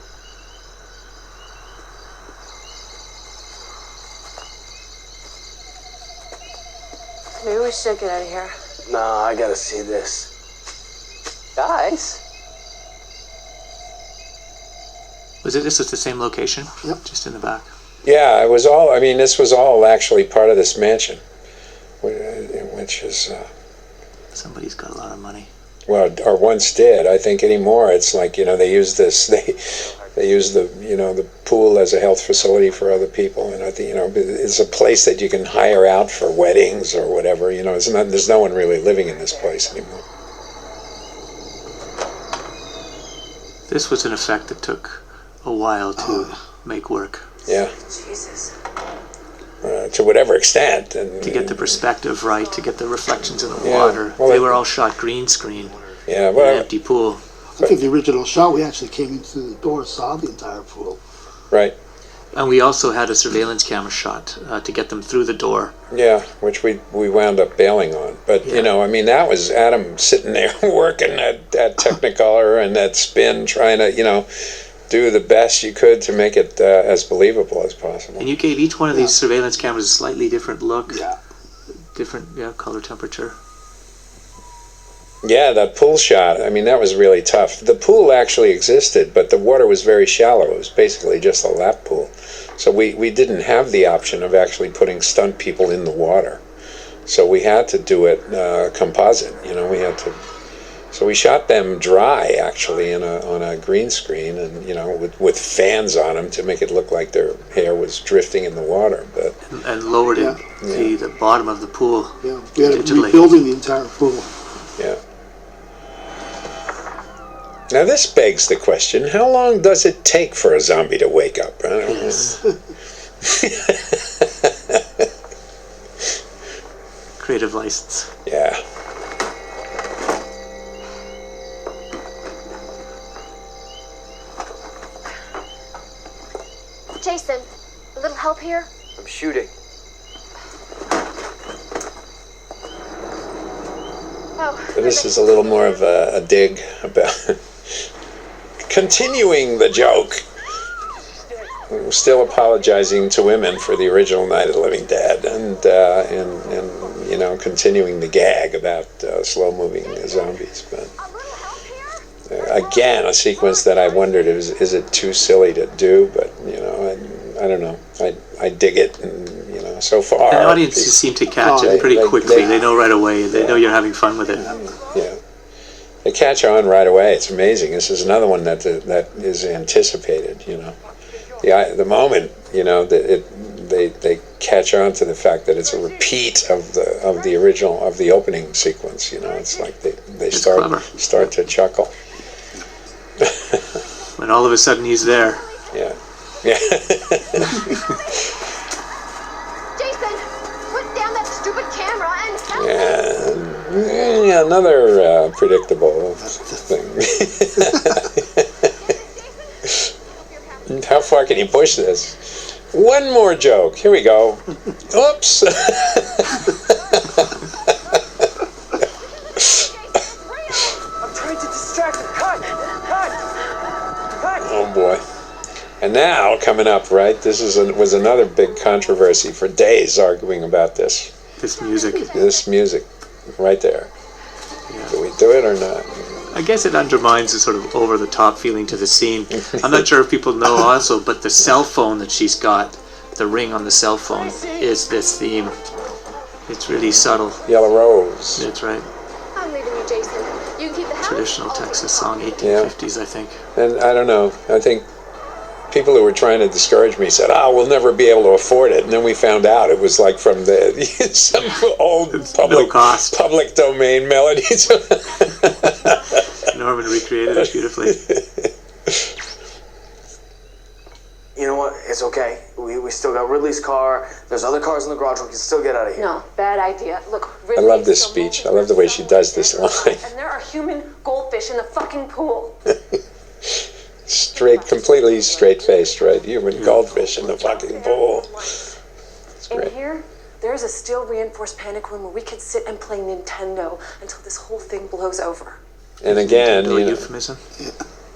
Maybe we should get out of here. No, I gotta see this. Guys. This was the same location? Yep. Just in the back. Yeah, this was all actually part of this mansion, which is... Somebody's got a lot of money. Well, or once did. I think anymore it's like, they use this, they use the pool as a health facility for other people, and I think, it's a place that you can hire out for weddings or whatever, there's no one really living in this place anymore. This was an effect that took a while to make work. Yeah. Jesus. To whatever extent. And to get the perspective right, to get the reflections in the Yeah, water. well, They were all shot green screen. Yeah, In well, an empty pool. I think the original shot, we actually came into the door, saw the entire pool. Right. And we also had a surveillance camera shot to get them through the door. Yeah, which we wound up bailing on. But, that was Adam sitting there working at Technicolor and that spin, trying to, do the best you could to make it as believable as possible. And you gave each one of these surveillance cameras a slightly different look. Yeah. Different color temperature. Yeah, that pool shot, that was really tough. The pool actually existed, but the water was very shallow. It was basically just a lap pool. So we didn't have the option of actually putting stunt people in the water. So we had to do it composite, we had to... So we shot them dry, actually, on a green screen, and with fans on them to make it look like their hair was drifting in the water. But and lowered it to the bottom of the pool. Yeah, we had to rebuilding the entire pool. Yeah. Now this begs the question: how long does it take for a zombie to wake up? I don't know. Creative license. Yeah. Jason, a little help here? I'm shooting. But this is a little more of a dig about continuing the joke. I'm still apologizing to women for the original Night of the Living Dead, and you know, continuing the gag about slow-moving zombies. But again, a sequence that I wondered, is it too silly to do? But you know, I don't know. I dig it, and you know, so far. And audiences seem to catch it pretty quickly. They know right away. They know you're having fun with it. Yeah. They catch on right away. It's amazing. This is another one that is anticipated. You know, the moment, you know, that they catch on to the fact that it's a repeat of the original, of the opening sequence. You know, it's like they start to chuckle. When all of a sudden he's there. Yeah. Yeah. Jason, put down that stupid camera and help Yeah, another predictable thing. How far can you push this? One more joke. Here we go. Oops. I'm trying to distract him. Cut! Oh boy. And now, coming up, right, this was another big controversy for days, arguing about this. This music. This music, right there. Yeah. Do we do it or not? I guess it undermines the sort of over-the-top feeling to the scene. I'm not sure if people know also, but the cell phone that she's got, the ring on the cell phone, is this theme. It's really subtle. Yellow Rose. That's right. I'm leaving you, Jason. You can keep the house. Traditional Texas song, 1850s, I think. And I don't know. I think people who were trying to discourage me said, we'll never be able to afford it. And then we found out it was like from some old public domain melodies. Norman recreated it beautifully. You know what? It's okay. We still got Ridley's car. There's other cars in the garage. We can still get out of here. No, bad idea. Look, I love this speech. I love the way she does this line. And there are human goldfish in the fucking pool. Completely straight-faced, right? Human goldfish in the fucking pool. It's great. In here, there's a steel reinforced panic room where we could sit and play Nintendo until this whole thing blows over. And again, euphemism.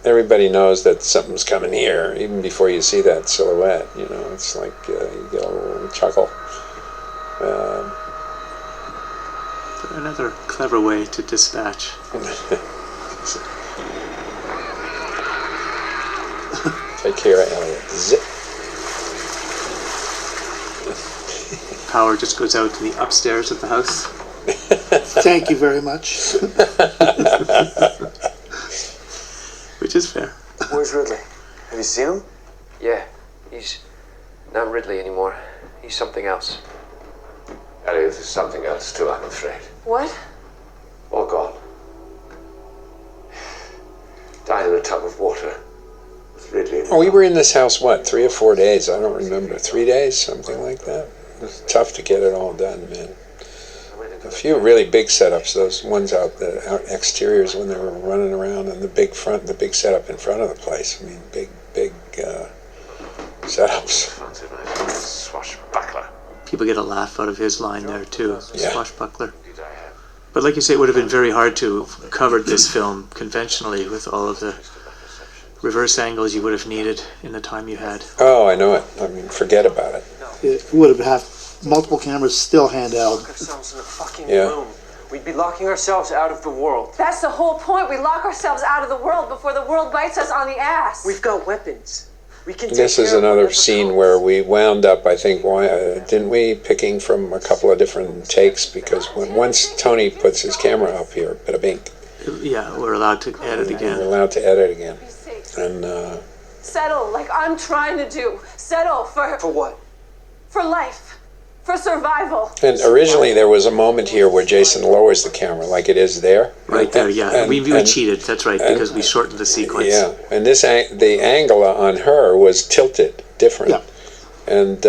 Everybody knows that something's coming here, even before you see that silhouette. You know, it's like you get a little chuckle. Another clever way to dispatch. Take care of Elliot. Zip. Power just goes out to the upstairs of the house. Thank you very much. Which is fair. Where's Ridley? Have you seen him? Yeah, he's not Ridley anymore. He's something else. Elliot is something else too, I'm afraid. What? All gone. Died in a tub of water. With Ridley. We were in this house, 3 or 4 days? I don't remember. 3 days, something like that. It was tough to get it all done, man. A few really big setups, those ones out exteriors when they were running around, and the big setup in front of the place. I mean, big setups. Swashbuckler. People get a laugh out of his line there too. Yeah. Swashbuckler. But like you say, it would have been very hard to have covered this film conventionally with all of the reverse angles you would have needed in the time you had. Oh, I know it. I mean, forget about it. It would have had multiple cameras still handheld. Lock ourselves in a fucking Yeah. room. We'd be locking ourselves out of the world. That's the whole point. We lock ourselves out of the world before the world bites us on the ass. We've got weapons. We can take This is care of another whatever scene comes. where we wound up, I think, didn't we, picking from a couple of different takes, because once Tony puts his camera up here, bada bing. Yeah, we're allowed to edit again. We're allowed to edit again. And Settle like I'm trying to do. Settle for what? For life. For survival. And originally there was a moment here where Jason lowers the camera, like it is there. Right there, yeah. We cheated, that's right, because we shortened the sequence. Yeah, and the angle on her was tilted, different. Yeah. And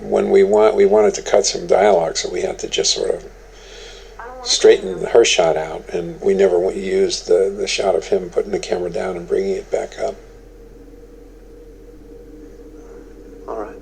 when we wanted to cut some dialogue, so we had to just sort of straighten her shot out, and we never used the shot of him putting the camera down and bringing it back up. All right.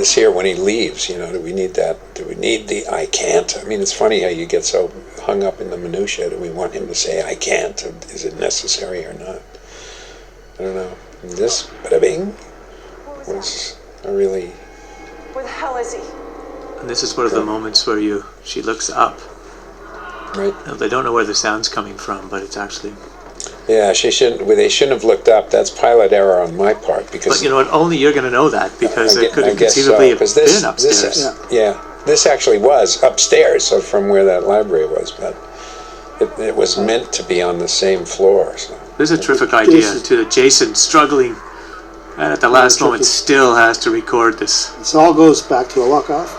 this here when he leaves. You know, do we need that? Do we need the I can't? I mean, it's funny how you get so hung up in the minutia. Do we want him to say I can't? Is it necessary or not? I don't know. And this bada-bing was a really... Where the hell is he? And this is one of the moments where she looks up. Right. Now, they don't know where the sound's coming from, but it's actually... Yeah, they shouldn't have looked up. That's pilot error on my part, because... But you know what, only you're going to know that, because it could have conceivably have been upstairs. This actually was upstairs, so from where that library was, but it was meant to be on the same floor. So. This is a terrific idea, too. Jason struggling, and at the last moment still has to record this. This all goes back to a walk-off?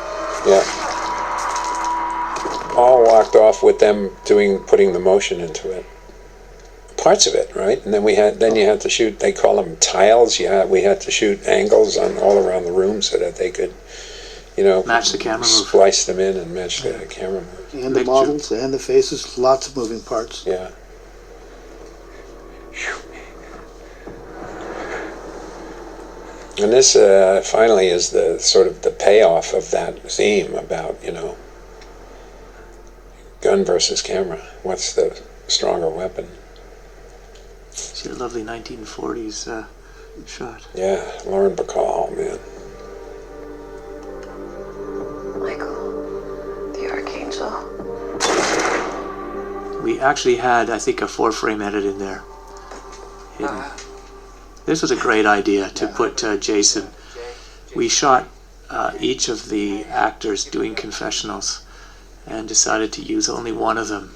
Yeah. All walked off with them putting the motion into it. Parts of it, right? And then you had to shoot, they call them tiles. We had to shoot angles on all around the room so that they could, you know, match the camera move. Splice them in and match the camera move. And the models and the faces, lots of moving parts. Yeah. And this finally is the sort of the payoff of that theme about, you know, gun versus camera. What's the stronger weapon? See a lovely 1940s shot. Yeah, Lauren Bacall, man. Michael, the Archangel. We actually had, I think, a 4-frame edit in there. This was a great idea to put Jason. We shot each of the actors doing confessionals and decided to use only one of them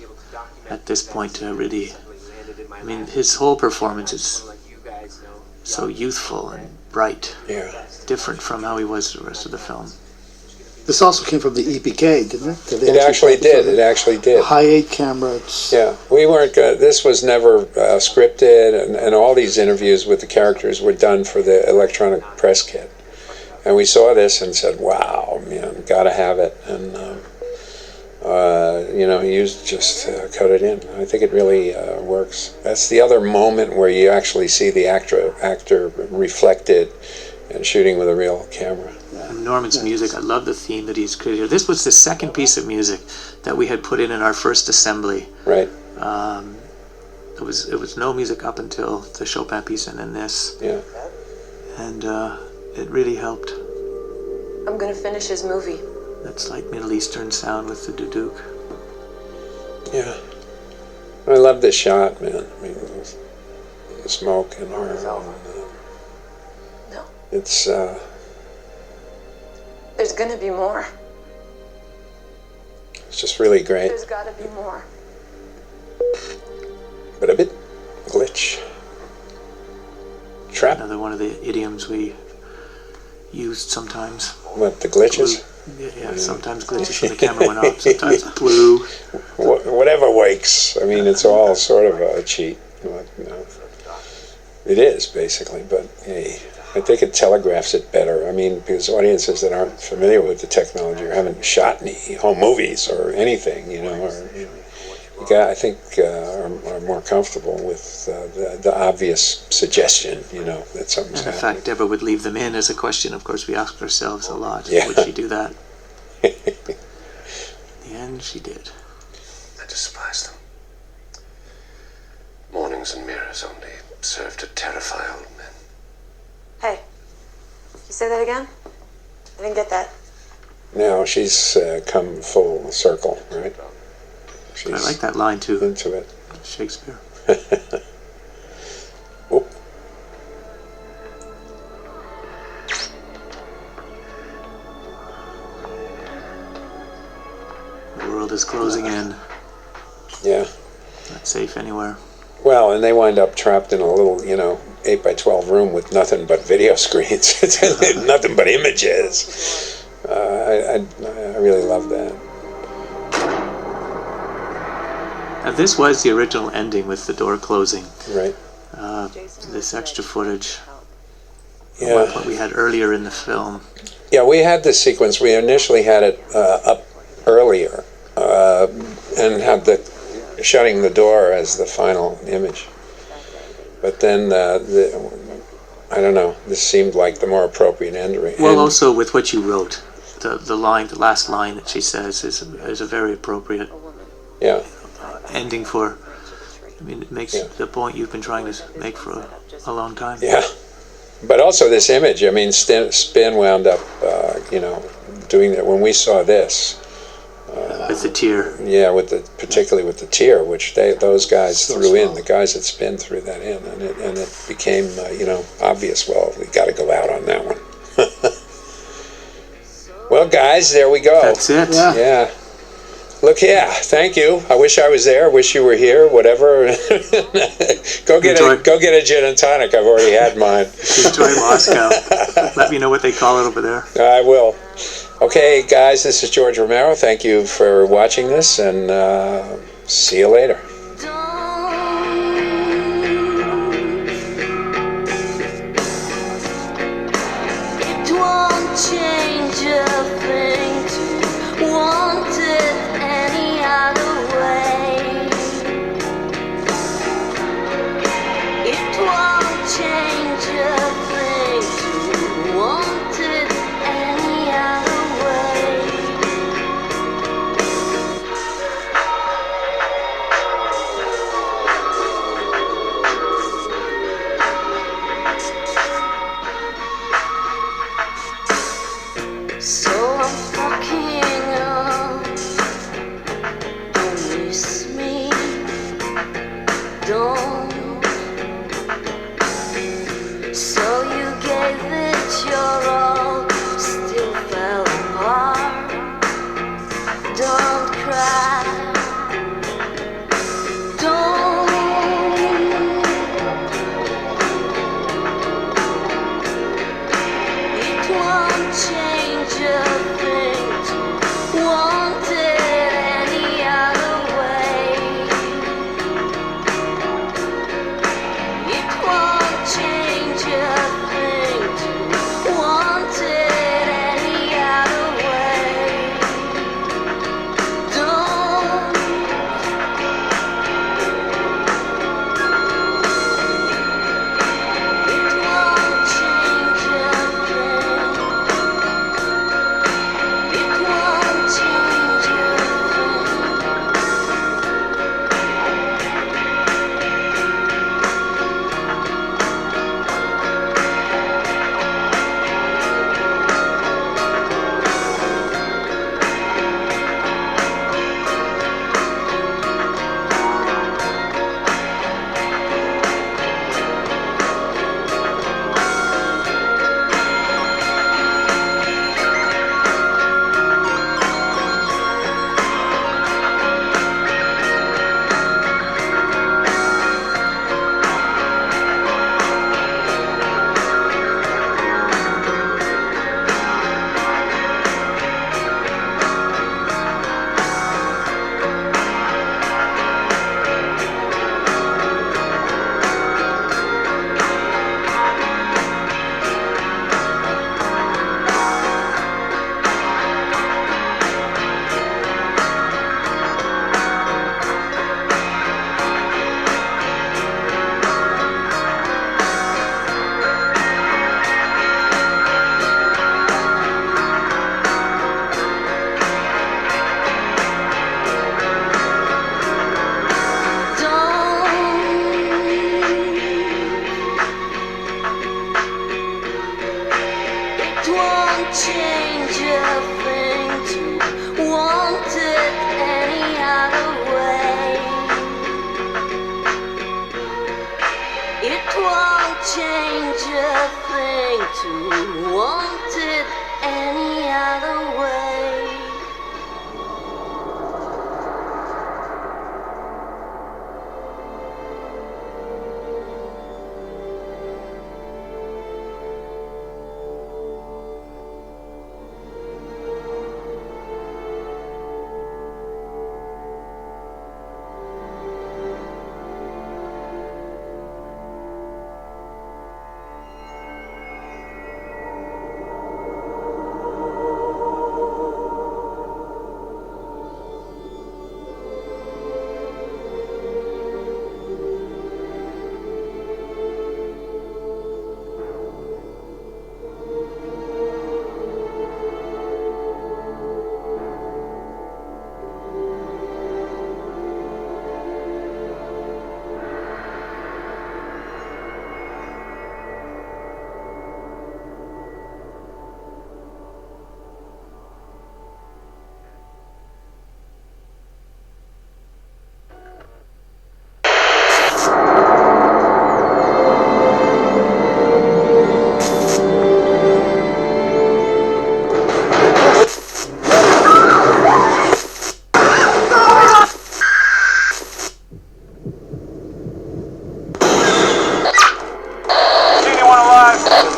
at this point to really... I mean, his whole performance is so youthful and bright. Yeah. Different from how he was the rest of the film. This also came from the EPK, didn't it? It actually did. It actually did. High 8 camera. Yeah, we weren't. This was never scripted, and all these interviews with the characters were done for the electronic press kit. And we saw this and said, "Wow, man, gotta have it." And you know, he just cut it in. I think it really works. That's the other moment where you actually see the actor reflected and shooting with a real camera. Norman's music, I love the theme that he's created. This was the second piece of music that we had put in our first assembly. Right. It was no music up until the Chopin piece and then this. Yeah. And it really helped. I'm gonna finish his movie. That slight Middle Eastern sound with the duduk. Yeah. I love this shot, man. I mean, the smoke and her. No. It's. There's gonna be more. It's just really great. There's gotta be more. But a bit glitch. Trap. Another one of the idioms we used sometimes. What, the glitches? Yeah, sometimes glitches when the camera went off, sometimes blue. Whatever works. I mean, it's all sort of a cheat. You know. It is, basically, but hey, I think it telegraphs it better. I mean, because audiences that aren't familiar with the technology or haven't shot any home movies or anything, you know, I think are more comfortable with the obvious suggestion, you know, that something's And the happening. fact Deborah would leave them in is a question, of course, we asked ourselves a lot. Yeah. Would she do that? In the end, she did. I despise them. Mornings and mirrors only serve to terrify old men. Hey, you say that again? I didn't get that. Now she's come full circle, right? She's I like that line too. Into it. Shakespeare. Oop. The world is closing in. Yeah. Not safe anywhere. Well, and they wind up trapped in a little, 8x12 room with nothing but video screens. Nothing but images. I really love that. Now, this was the original ending with the door closing. Right. This extra footage. Yeah. What we had earlier in the film. Yeah, we had this sequence. We initially had it up earlier and had the shutting the door as the final image. But then I don't know. This seemed like the more appropriate ending. Well, also with what you wrote, the last line that she says is a very appropriate ending for. I mean, it makes the point you've been trying to make for a long time. Yeah, but also this image. I mean, Spin wound up, doing that when we saw this. With the tear. Yeah, particularly with the tear, which those guys threw in. The guys at Spin threw that in, and it became obvious. Well, we got to go out on that one. Well, guys, there we go. That's it. Yeah. Look, thank you. I wish I was there. Wish you were here. Whatever. Go get a gin and tonic. I've already had mine. Enjoy Moscow. Let me know what they call it over there. I will. Okay, guys, this is George Romero. Thank you for watching this, and see you later. It won't change a thing to want it any other way. It won't change a thing to want it any other way. So I'm fucking up. Don't miss me. Don't. So you gave it your all, still fell apart. Don't cry. Don't. It won't change a thing to want it any other way. It won't change a thing to want it any other way. Don't. It won't change a thing. It won't change a It won't change a thing to want it any other way. It won't change a thing to want it any other way.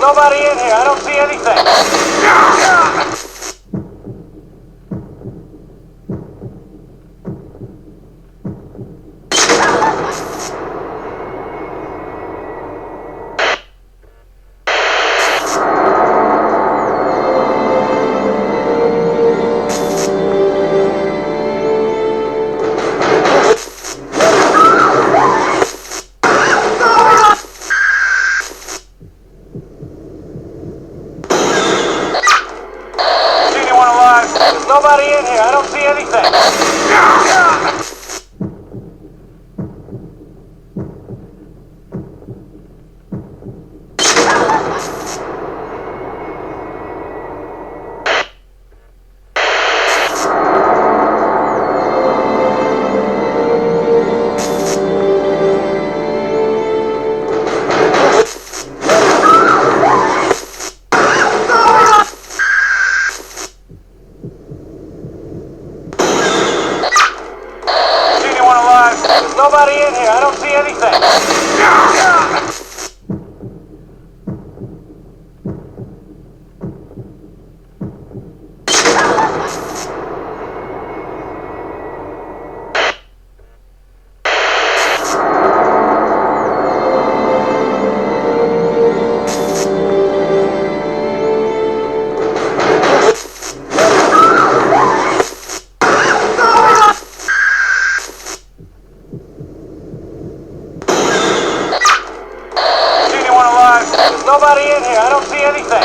nobody in here. I don't see anything. Nobody in here. I don't see anything. Nobody in here. I don't see anything. Nobody in here. I don't see anything.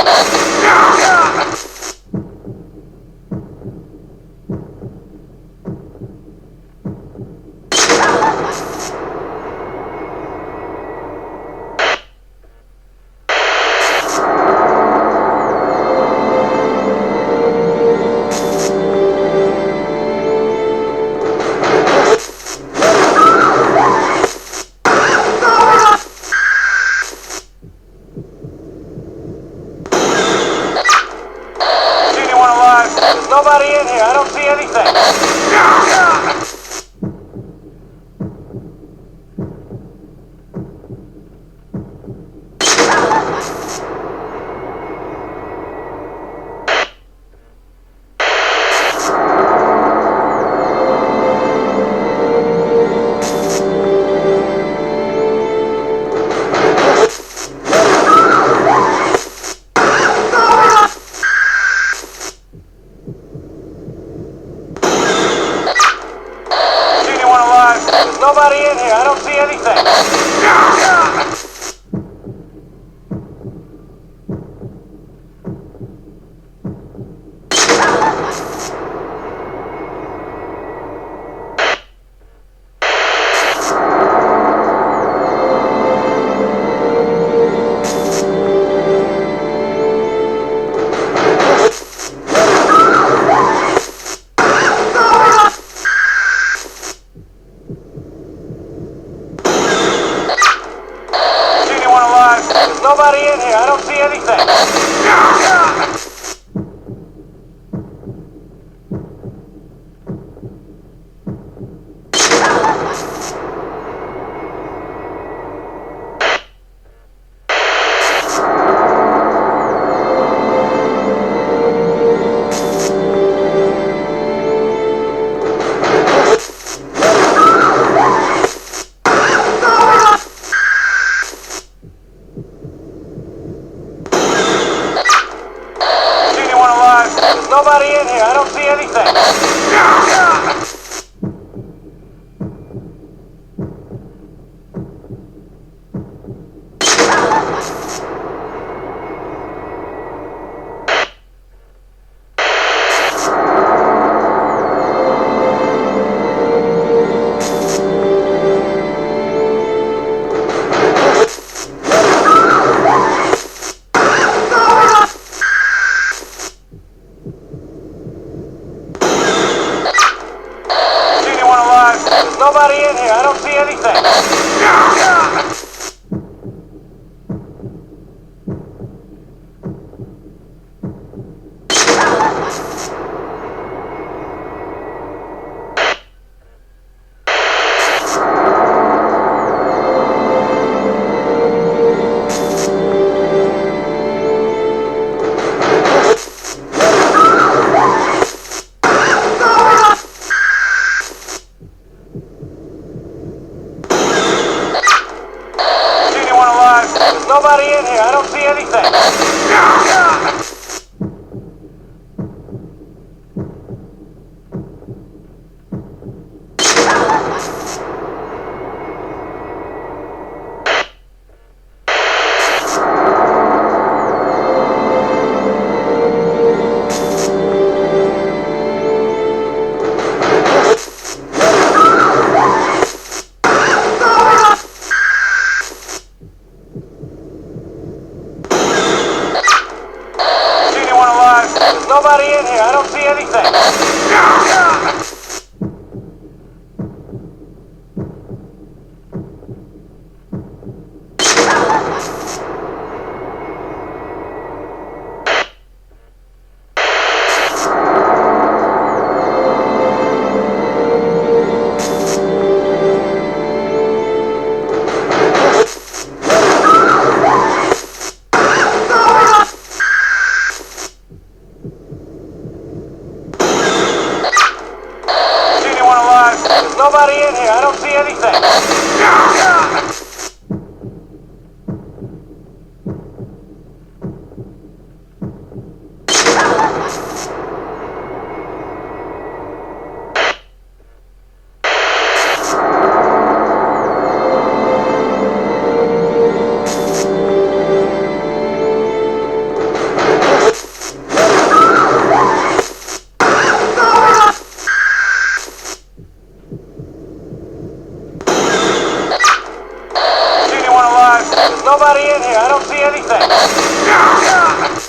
Nobody in here. I don't see anything. Nobody in here. I don't see anything. Nobody in here. I don't see anything. Nobody in here. I don't see anything. nobody in here. I don't see anything. Nobody in here. I don't see anything. Nobody in here. I don't see anything. Nobody in here. I don't see anything.